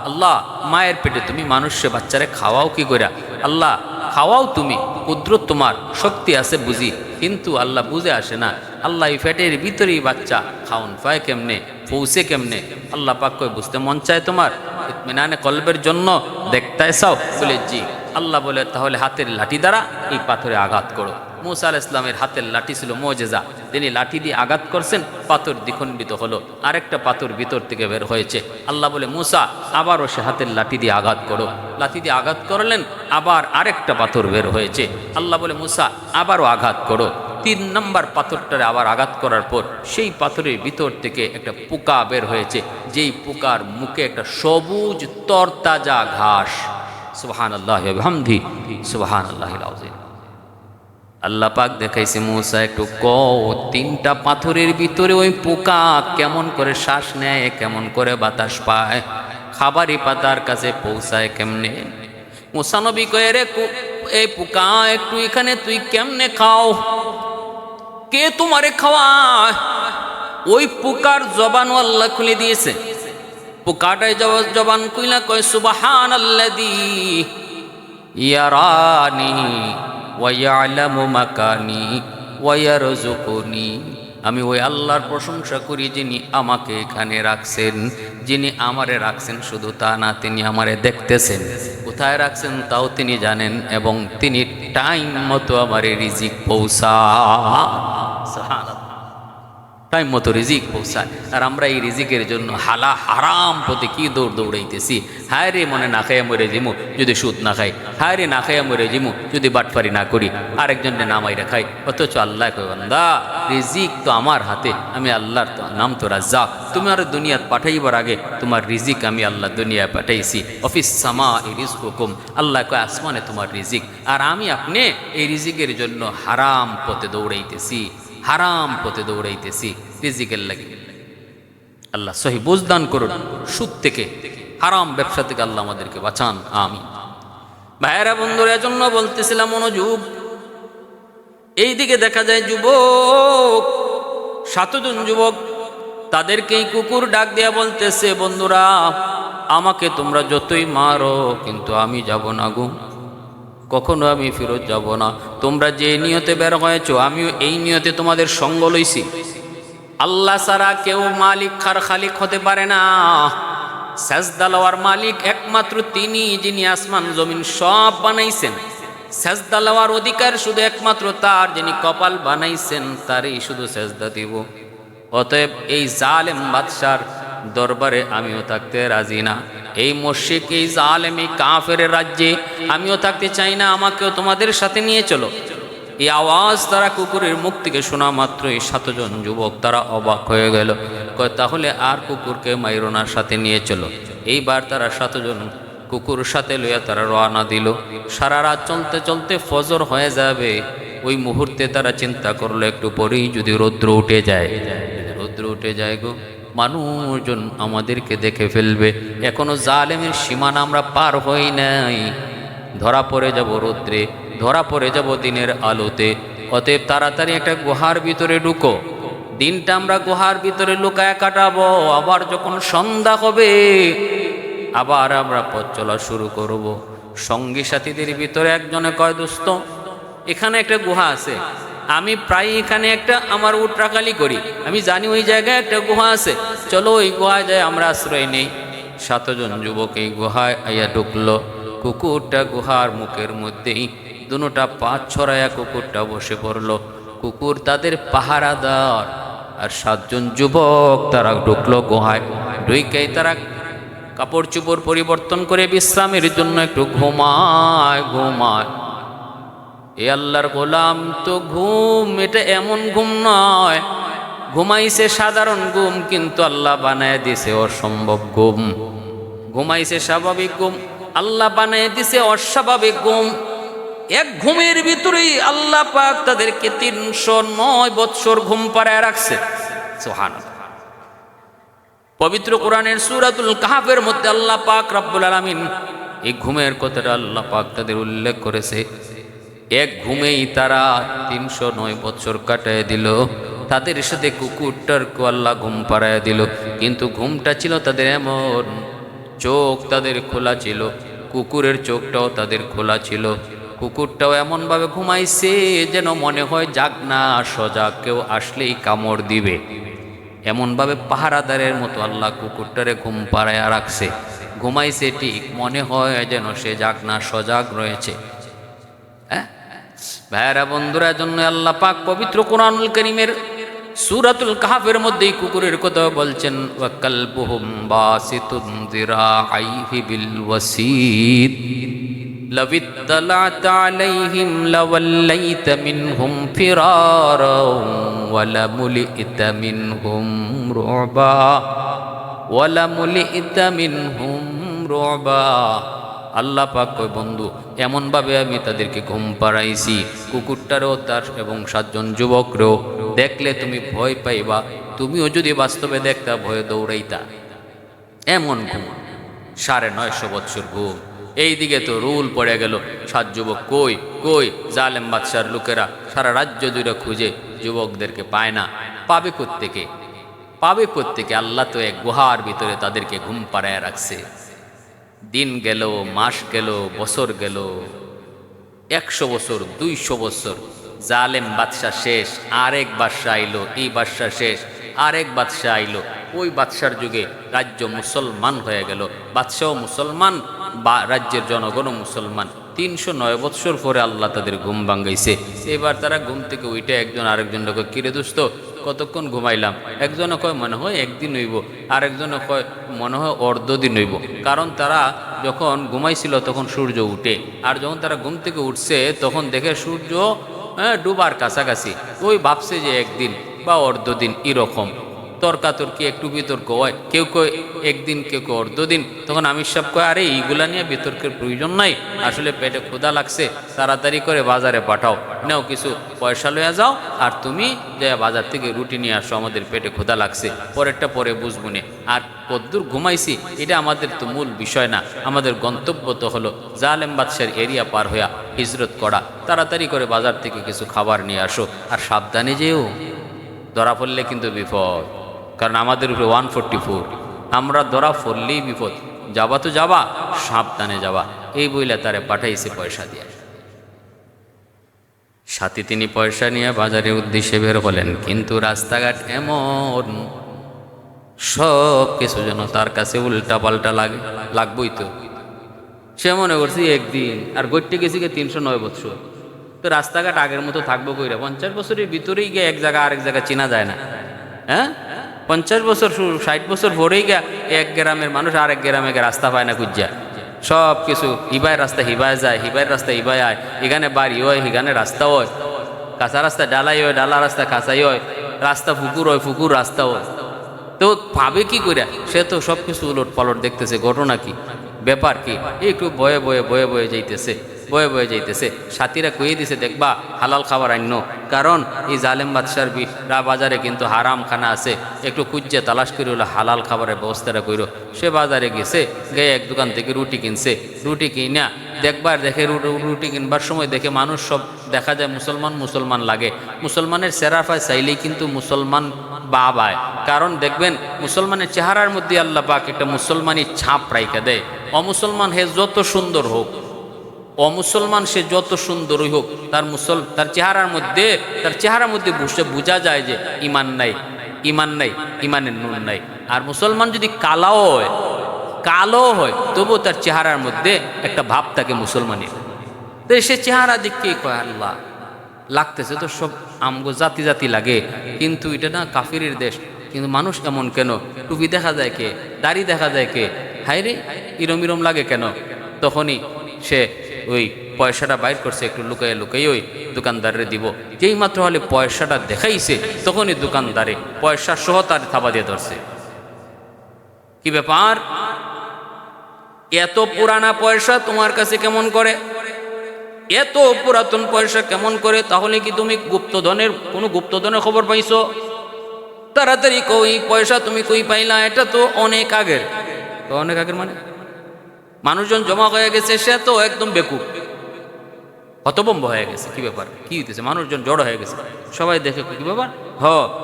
আল্লাহ মায়ের পেটে তুমি মানুষে বাচ্চারে খাওয়াও কি কইরা? আল্লাহ খাওয়াও তুমি, কুদরত তোমার, শক্তি আছে বুঝি, কিন্তু আল্লাহ বুঝে আসে না। আল্লাহ এই ফ্যাটের ভিতরেই বাচ্চা খাওন পায় কেমনে, পৌঁছে কেমনে? আল্লাহ পাক কই বুঝতে মন চায় তোমার, ইতমিনানে কলবের জন্য দেখতে চাও? বলে জি। আল্লাহ বলে তাহলে হাতের লাঠি দ্বারা এই পাথরে আঘাত করো। মুসা আলাইহিস সালামের হাতের লাঠি ছিল মুজিজা, তিনি লাঠি দিয়ে আঘাত করছেন, পাথর দ্বিখণ্ডিত হলো, আরেকটা পাথর ভিতর থেকে বের হয়েছে। আল্লাহ বলে মুসা আবারও সে হাতের লাঠি দিয়ে আঘাত করো। লাঠি দিয়ে আঘাত করলেন, আবার আরেকটা পাথর বের হয়েছে। আল্লাহ বলে মুসা আবারও আঘাত করো। 3 নম্বর পাথরটারে আবার আঘাত করার পর সেই পাথরের ভিতর থেকে একটা পোকা বের হয়েছে, যেই পোকার মুখে একটা সবুজ তরতাজা ঘাস। সুবহানাল্লাহি ওয়া বিহামদিহি সুবহানাল্লাহিল আযীম। আল্লাহ পাক দেখাইছে মুসা একটু কও 3টা পাথরের ভিতরে ওই পোকা কেমন করে শ্বাস নেয়, কেমন করে বাতাস পায়, খাবারই পাতার কাছে পৌঁছায় কেমনে? মুসা নবী কয়ে রে এই পোকা একটু এখানে তুই কেমনে খাও, কে তোমারে খাওয়ায়? ওই পোকার জবান আল্লাহ খুলে দিয়েছে। পোকাটাই জবান খুইলা কয় সুবহানাল্লাযী ইয়ারানি ওয়া ইয়ালামু মাকানি ওয়া ইয়ারযুকুনি। আমি ওই আল্লাহর প্রশংসা করি যিনি আমাকে এখানে রাখছেন, যিনি আমারে রাখছেন শুধু তা না, তিনি আমারে দেখতেছেন, কোথায় রাখছেন তাও তিনি জানেন, এবং তিনি টাইম মতো আমারে রিজিক পৌঁছায়। সুবহানাল্লাহ, টাইম মতো রিজিক পৌঁছায়। আর আমরা এই রিজিকের জন্য হারাম পথে কি দৌড়াইতেছি। হায় রে মনে না খাইয়া মরে জিমু যদি সুদ না খাই, হায় রে না খাইয়া মরে জিমু যদি বাটফারি না করি, আরেকজনের নামাইরা খাই। অথচ আল্লাহ কয় বান্দা রিজিক তো আমার হাতে, আমি আল্লাহর নাম তো রাজ্জাক। তুমি আর দুনিয়াত পাঠাইবার আগে তোমার রিজিক আমি আল্লাহ দুনিয়ায় পাঠাইছি। অফিস সামা রিজকুকুম, আল্লাহ কয় আসমানে তোমার রিজিক, আর আমি আপনি এই রিজিকের জন্য হারাম পথে দৌড়াইতেছি, হারাম পথে দৌড়াইতেছি রিজিকের লাগে। আল্লাহ সহি বুঝদান করুন। সুদ থেকে, হারাম ব্যবসা থেকে আল্লাহ আমাদেরকে বাঁচান, আমিন। ভাইয়েরা বন্ধুরা, এজন্য বলতেছিলাম মনোযোগ। এইদিকে দেখা যায় যুবক, 7 জন যুবক, তাদেরকেই কুকুর ডাক দেয়া বলতেছে, বন্ধুরা আমাকে তোমরা যতই মারো কিন্তু আমি যাব না গো, কখনো আমি ফেরত যাব না। তোমরা যে নিয়তে বের হয়েছো আমিও এই নিয়তে তোমাদের সঙ্গ লইছি। আল্লাহ ছাড়া কেউ মালিক আর খালিক হতে পারে না। সেজদা লওয়ার মালিক একমাত্র তিনি, যিনি আসমান জমিন সব বানাইছেন। সেজদা লওয়ার অধিকার শুধু একমাত্র তার, যিনি কপাল বানাইছেন, তারই শুধু সেজদা দিব। অতএব এই জালেম বাদশার দরবারে আমিও থাকতে রাজি না। এই মুশরিক, এই জালেম, এই কাফের রাজ্যে আমিও থাকতে চাই না, আমাকেও তোমাদের সাথে নিয়ে চলো। এই আওয়াজ তারা কুকুরের মুখ থেকে শোনা মাত্রই 7 জন যুবক তারা অবাক হয়ে গেল। কয় তাহলে আর কুকুরকে মাইরোনার সাথে নিয়ে চলো। এইবার তারা 7 জন কুকুর সাথে লইয়া তারা রওনা দিল। সারা রাত চলতে চলতে ফজর হয়ে যাবে। ওই মুহূর্তে তারা চিন্তা করলো একটু পরেই যদি রৌদ্র উঠে যায়, রৌদ্র উঠে যায় গো, মানুষজন আমাদেরকে দেখে ফেলবে। এখনো জালেমের সীমানা আমরা পার হই নাই, ধরা পড়ে যাব রৌদ্রে, ধরা পড়ে যাব দিনের আলোতে। অতএব তাড়াতাড়ি একটা গুহার ভিতরে ঢুকো, দিনটা আমরা গুহার ভিতরে লুকায় কাটাবো। আবার যখন সন্ধ্যা হবে আবার আমরা পথ চলা শুরু করব। সঙ্গী সাথীদের ভিতরে একজনে কয়, দোস্ত এখানে একটা গুহা আছে, আমি প্রায় এখানে একটা আমার উট রাখালি করি, আমি জানি ওই জায়গায় একটা গুহা আছে, চলো ওই গুহায় যাই আমরা আশ্রয় নেই। 7 জন যুবক এই গুহায় আইয়া ঢুকলো। কুকুরটা গুহার মুখের মধ্যেই দুটা পা ছড়াইয়া কুকুরটা বসে পড়লো। কুকুর তাদের পাহারাদার। আর 7 জন যুবক তারা ঢুকলো গুহায়। ঢুকেই তারা কাপড় চোপড় পরিবর্তন করে বিশ্রামের জন্য একটু ঘুমায়। এ আল্লাহর গোলাম তো ঘুম, এটা এমন ঘুম নয় ঘুমাইছে সাধারণ ঘুম, কিন্তু আল্লাহ বানায় দিছে অসম্ভব ঘুম। ঘুমাইছে স্বাভাবিক ঘুম, আল্লাহ বানায় দিছে অস্বাভাবিক ঘুম। এক ঘুমের ভিতরেই আল্লাহ পাক তাদেরকে 309 বৎসর ঘুম পাড়ায় রাখছে। সুবহানাল্লাহ। পবিত্র কোরআনের সূরাতুল কাহফের মধ্যে আল্লাহ পাক রব্বুল আলামিন এই ঘুমের কথাটা আল্লাহ পাক তাদের উল্লেখ করেছে। এক ঘুমেই তারা 309 বছর কাটায় দিল। তাদের সাথে কুকুরটারকে আল্লাহ ঘুম পাড়ায় দিল, কিন্তু ঘুমটা ছিল তাদের এমন, চোখ তাদের খোলা ছিল, কুকুরের চোখটাও তাদের খোলা ছিল। কুকুরটাও এমনভাবে ঘুমাইছে যেন মনে হয় যাক না সজাগ, কেউ আসলেই কামড় দিবে। এমনভাবে পাহারাদারের মতো আল্লাহ কুকুরটারে ঘুম পাড়ায় রাখছে। ঘুমাইছে ঠিক, মনে হয় যেন সে যাক না সজাগ রয়েছে। ভাইরা বন্ধুরা, জন্য আল্লাহ পাক পবিত্র কোরআনুল কারীমের সূরাতুল কাহফের মধ্যে কুকুরের কথা বলছেন, ওয়া কালবুহুম বাসিতুন যিরাআইহি বিল ওয়াসিদ লাবিত্তালা'তা আলাইহিম লাওয়াল্লাইতা মিনহুম ফিরারা ওয়া লামুলি'তা মিনহুম রু'বা ওয়া লামুলি'তা মিনহুম রু'বা। আল্লাহ পাক কয়, বন্ধু এমনভাবে আমি তাদেরকে ঘুম পাড়াইছি, কুকুরটারও তার এবং 7 জন যুবকরেও দেখলে তুমি ভয় পাইবা, তুমিও যদি বাস্তবে দেখতা ভয়ে দৌড়াইতা। এমন ঘুম, 950 বৎসর ঘুম। এইদিকে তো রুল পড়ে গেল, 7 যুবক কই কই, জালেম বাদশার লোকেরা সারা রাজ্য জুড়ে খুঁজে যুবকদেরকে পায় না। পাবে কোত্থেকে? পাবে কোত্থেকে? আল্লাহ তো এক গুহার ভিতরে তাদেরকে ঘুম পাড়ায় রাখছে। দিন গেল, মাস গেল, বছর গেল, 100 বছর, 200 বছর। জালেম বাদশা শেষ, আরেক বাদশা আইলো, এই বাদশা শেষ, আরেক বাদশা আইলো। ওই বাদশার যুগে রাজ্য মুসলমান হয়ে গেল, বাদশাও মুসলমান, বা রাজ্যের জনগণও মুসলমান। 309 বৎসর পরে আল্লাহ তাদের ঘুম ভাঙ্গাইছে। এবার তারা ঘুম থেকে উঠে একজন আরেকজনকে কয়, কিরে দোস্ত কতক্ষণ ঘুমাইলাম? একজনে কয় মনে হয় একদিন হইব, আরেকজনে কয় মনে হয় অর্ধদিন হইব। কারণ তারা যখন ঘুমাইছিল তখন সূর্য উঠে, আর যখন তারা ঘুম থেকে উঠছে তখন দেখে সূর্য ডুবার কাছাকাছি। ওই ভাবছে যে একদিন বা অর্ধদিন এরকম। তর্কাতর্কি একটু বিতর্ক হয়, কেউ কয় একদিন, কেউ কয় অর্ধদিন। তখন আমির সাহেব কয়, আরে এইগুলা নিয়ে বিতর্কের প্রয়োজন নাই, আসলে পেটে ক্ষুধা লাগছে, তাড়াতাড়ি করে বাজারে পাঠাও, নাও কিছু পয়সা লইয়া যাও, আর তুমি যে বাজার থেকে রুটি নিয়ে আসো, আমাদের পেটে ক্ষুধা লাগছে, পরেরটা পরে বুঝবো নে। আর কদ্দূর ঘুমাইছি এটা আমাদের তো মূল বিষয় না, আমাদের গন্তব্য তো হলো জালেম বাদশার এরিয়া পার হইয়া হিজরত করা। তাড়াতাড়ি করে বাজার থেকে কিছু খাবার নিয়ে আসো, আর সাবধানে যেও, ধরা পড়লে কিন্তু বিপদ। কারণ আমাদের উপরে 144, আমরা ধরা পড়লেই বিপদ। যাবা তো যাবা, সাবধানে যাবা। এই বইলে তারে পাঠাইছে পয়সা দিয়ে। সাথে তিনি পয়সা নিয়ে বাজারের উদ্দেশ্যে বের হলেন, কিন্তু রাস্তাঘাট এমন, সব কিছু যেন তার কাছে উল্টা পাল্টা লাগবই তো। সে মনে করছি একদিন, আর গড়তে গেছি 309 বছর। তো রাস্তাঘাট আগের মতো থাকবো কইরা? 50 বছরের ভিতরেই গিয়ে এক জায়গা আরেক জায়গা চেনা যায় না। হ্যাঁ, 50 বছর 60 বছর পরেই গিয়া এক গ্রামের মানুষ আরেক গ্রামে রাস্তা পায় না খুঁজা। সব কিছু হিবায় রাস্তা হিবায় যায়, হিবায়ের রাস্তা হিবায় আয়, এখানে বাড়ি হয়, এখানে রাস্তা হয়, কাঁচা রাস্তা ডালাই হয়, ডালা রাস্তা কাঁচাই হয়, রাস্তা পুকুর হয়, পুকুর রাস্তা হয়। তো ভাবে কি কইরা? সে তো সব কিছু উলট পালট দেখতেছে। ঘটনা কি, ব্যাপার কি? একটু বয়ে বয়ে বয়ে বয়ে যাইতেছে, বয়ে বয়ে যাইতেছে। সাথীরা কইয়ে দিছে, দেখবা হালাল খাবার আন্য, কারণ এই জালেম বাদশার বাজারে কিন্তু হারাম খানা আছে, একটু খুঁজছে তালাশ করে হলো হালাল খাবারের ব্যবস্থাটা কইরো। সে বাজারে গেছে, গিয়ে এক দোকান থেকে রুটি কিনছে। রুটি কিনা দেখবার, দেখে রুটি কিনবার সময় দেখে মানুষ সব দেখা যায় মুসলমান মুসলমান লাগে। মুসলমানের চেহারায় চাইলেই কিন্তু মুসলমান বাবায়, কারণ দেখবেন মুসলমানের চেহারার মধ্যে আল্লাহ পাক একটা মুসলমানি ছাপ রাইখা দেয়। অমুসলমান হে যত সুন্দর হোক, অমুসলমান সে যত সুন্দরই হোক, তার চেহারার মধ্যে বোঝা যায় যে ইমান নাই, ইমান নাই, ইমানের নুন নাই। আর মুসলমান যদি কালো হয় তবুও তার চেহারার মধ্যে একটা ভাব থাকে মুসলমানের। তো সে চেহারা দেখে কয়, আল্লাহ লাগতেছে তো সব আমগো জাতি জাতি লাগে, কিন্তু এটা না কাফিরের দেশ, কিন্তু মানুষ এমন কেন? টুপি দেখা যায় কে, দাড়ি দেখা যায় কে, হায় রে ইরম ইরম লাগে কেন? তখনই সে ওই পয়সাটা বাইর করছে, একটু লুকাইয়ে লুকাইয়ে ওই দোকানদারে দিব। যেই মাত্র হলে পয়সাটা দেখাইছে, তখনই দোকানদারে পয়সা সহ তার থাবা দিয়ে ধরছে। কি ব্যাপার, এত পুরানা পয়সা তোমার কাছে কেমন করে? এত পুরাতন পয়সা কেমন করে? তাহলে কি তুমি কোনো গুপ্তধনের খবর পাইছো? তাড়াতাড়ি কই, পয়সা তুমি কই পাইলা? এটা তো অনেক আগের। তো অনেক আগের মানে মানুষজন জমা হয়ে গেছে, সে তো একদম বেকুব, হতভম্ব হয়ে গেছে। কি ব্যাপার, কি হইতেছে? মানুষজন জড়ো হয়ে গেছে, সবাই দেখে কি ব্যাপার,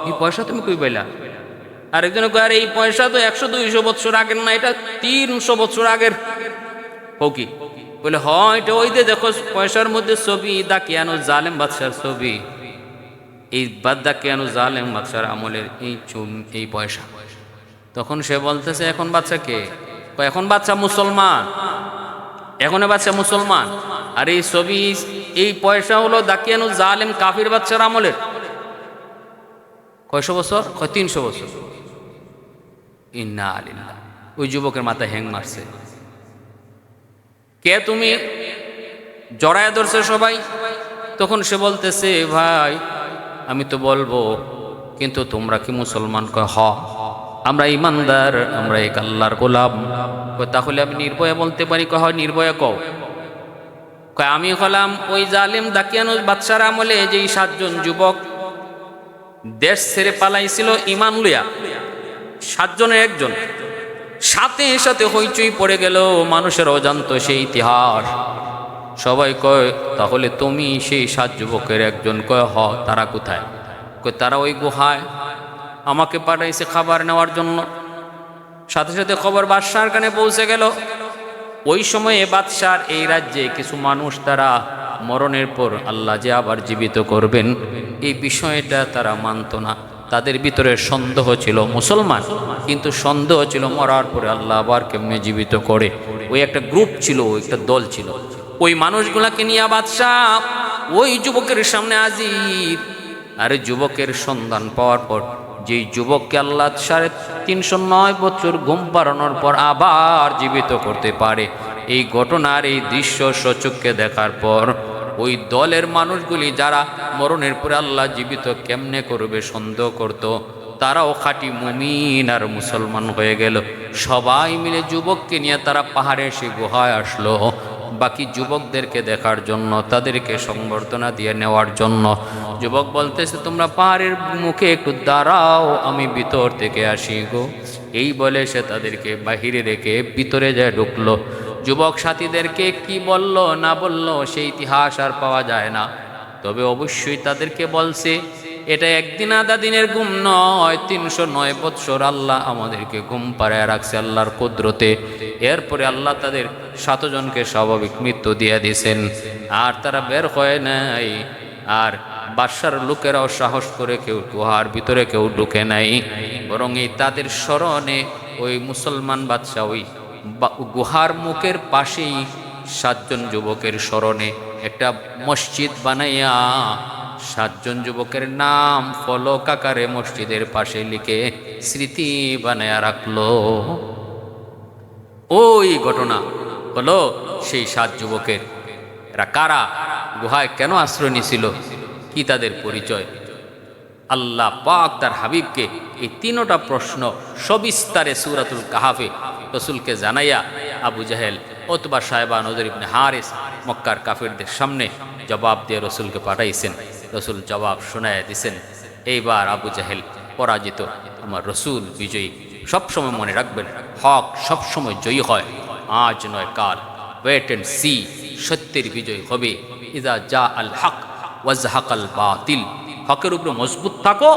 এই পয়সা তুমি কই পাইলা? আরেকজনে কয়, আরে এই পয়সা তো 100-200 বছর আগের না, এটা 300 বছর আগের। ও কি বলে, এটা ওই যে দেখো পয়সার মধ্যে ছবি, দাকিয়ানো জালেম বাদশার ছবি, এই দাকিয়ানো জালেম বাদশার আমলের এই পয়সা। তখন সে বলতেছে, এখন বাচ্চা কে? এখন বাচ্চা মুসলমান, এখন বাচ্চা মুসলমান। আর এই ছবি, এই পয়সা হলো দাকিয়ানো জালেম কাফির বাচ্চার আমলের। কয়শো বছর? 300 বছর। ইন্না আলিল্লাহ। ওই যুবকের মাথায় হ্যাং মারছে। কে তুমি? জড়ায় ধরছে সবাই। তখন সে বলতেছে, ভাই আমি তো বলবো, কিন্তু তোমরা কি মুসলমান? কয়, আমরা ইমানদার, আমরা এক আল্লাহর গোলাম। তাহলে আমি নির্ভয়ে বলতে পারি? কয়, নির্ভয়ে কও। কয়, আমি হলাম ওই জালিম দাকিয়ানুস বাদশার আমলে যেই 7 জন যুবক দেশ ছেড়ে পালাইছিল ইমান লইয়া, 7 জনের একজন। সাথে সাথে হইচই পড়ে গেল, মানুষের অজান্ত সেই ইতিহাস। সবাই কয়, তাহলে তুমি সেই 7 যুবকের একজন? কয়, তারা কোথায়? কয়, তারা ওই গুহায় আমাকে পাঠাইছে খাবার নেওয়ার জন্য। সাথে সাথে খবর বাদশার কানে পৌঁছে গেল। ওই সময়ে বাদশার এই রাজ্যে কিছু মানুষ, তারা মরণের পর আল্লাহ যে আবার জীবিত করবেন, এই বিষয়টা তারা মানত না। তাদের ভিতরে সন্দেহ ছিল, মুসলমান কিন্তু সন্দেহ ছিল মরার পরে আল্লাহ আবার কেমনে জীবিত করে। ওই একটা গ্রুপ ছিল, একটা দল ছিল। ওই মানুষগুলাকে নিয়ে বাদশাহ ওই যুবকের সামনে হাজির। আর যুবকের সন্ধান পাওয়ার পর, যেই যুবককে আল্লাহ 309 বছর ঘুম পাড়ানোর পর আবার জীবিত করতে পারে, এই ঘটনার এই দৃশ্য সচক্ষে দেখার পর ওই দলের মানুষগুলি, যারা মরণের পরে আল্লাহ জীবিত কেমনে করবে সন্দেহ করত, তারাও খাঁটি মুমিন আর মুসলমান হয়ে গেল। সবাই মিলে যুবককে নিয়ে তারা পাহাড়ে সে গুহায় আসলো, বাকি যুবকদেরকে দেখার জন্য, তাদেরকে সংবর্ধনা দিয়ে নেওয়ার জন্য। যুবক বলতেছে, তোমরা পাহাড়ের মুখে একটু দাঁড়াও, আমি ভিতর থেকে আসি গো। এই বলে সে তাদেরকে বাহিরে রেখে ভিতরে যায় ঢুকলো। যুবক সাথীদেরকে কি বলল না বলল সেই ইতিহাস আর পাওয়া যায় না, তবে অবশ্যই তাদেরকে বলছে, এটা একদিন আধা দিনের ঘুম নয়, 309 বৎসর আল্লাহ আমাদেরকে ঘুম পাড়ায় রাখছে আল্লাহর কুদরতে। এরপরে আল্লাহ তাদের 7 জনকে স্বাভাবিক মৃত্যু দিয়ে দিয়েছেন, আর তারা বের হয় নাই। আর বাদশার লোকেরাও সাহস করে কেউ গুহার ভিতরে কেউ ঢুকে নাই, বরং এই তাদের স্মরণে ওই মুসলমান বাদশা ওই গুহার মুখের পাশেই 7 জন যুবকের স্মরণে একটা মসজিদ বানাইয়া 7 জন যুবকের নাম ফলক আকারে মসজিদের পাশে লিখে স্মৃতি বানায়া রাখলো। ওই ঘটনা হলো সেই 7 যুবকের। এরা কারা? গুহায় কেন আশ্রয় নিয়েছিল? কি তাদের পরিচয়? আল্লাহ পাক তার হাবিবকে এই 3টা প্রশ্ন সবিস্তারে সূরাতুল কাহাফে রসুলকে জানাইয়া, আবু জাহেল, উতবা, শায়বা, নজর ইবনে হারিস মক্কার কাফিরদের সামনে জবাব দিয়ে রসুলকে পাঠাইছেন। রসুল জবাব শোনায় দিছেন। এইবার আবু জাহেল পরাজিত, আমার রসুল বিজয়ী। সবসময় মনে রাখবেন, হক সবসময় জয়ী হয়, আজ নয় কাল। ওয়েট অ্যান্ড সি, সত্যের বিজয় হবে। ইজা জা আল হক ওয়াজহাকাল বাতিল। হকের উপরে মজবুত থাকো,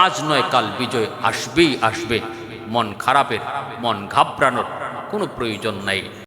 আজ নয় কাল বিজয় আসবেই আসবে। মন খারাপের, মন ঘাবড়ানোর কোনো প্রয়োজন নাই।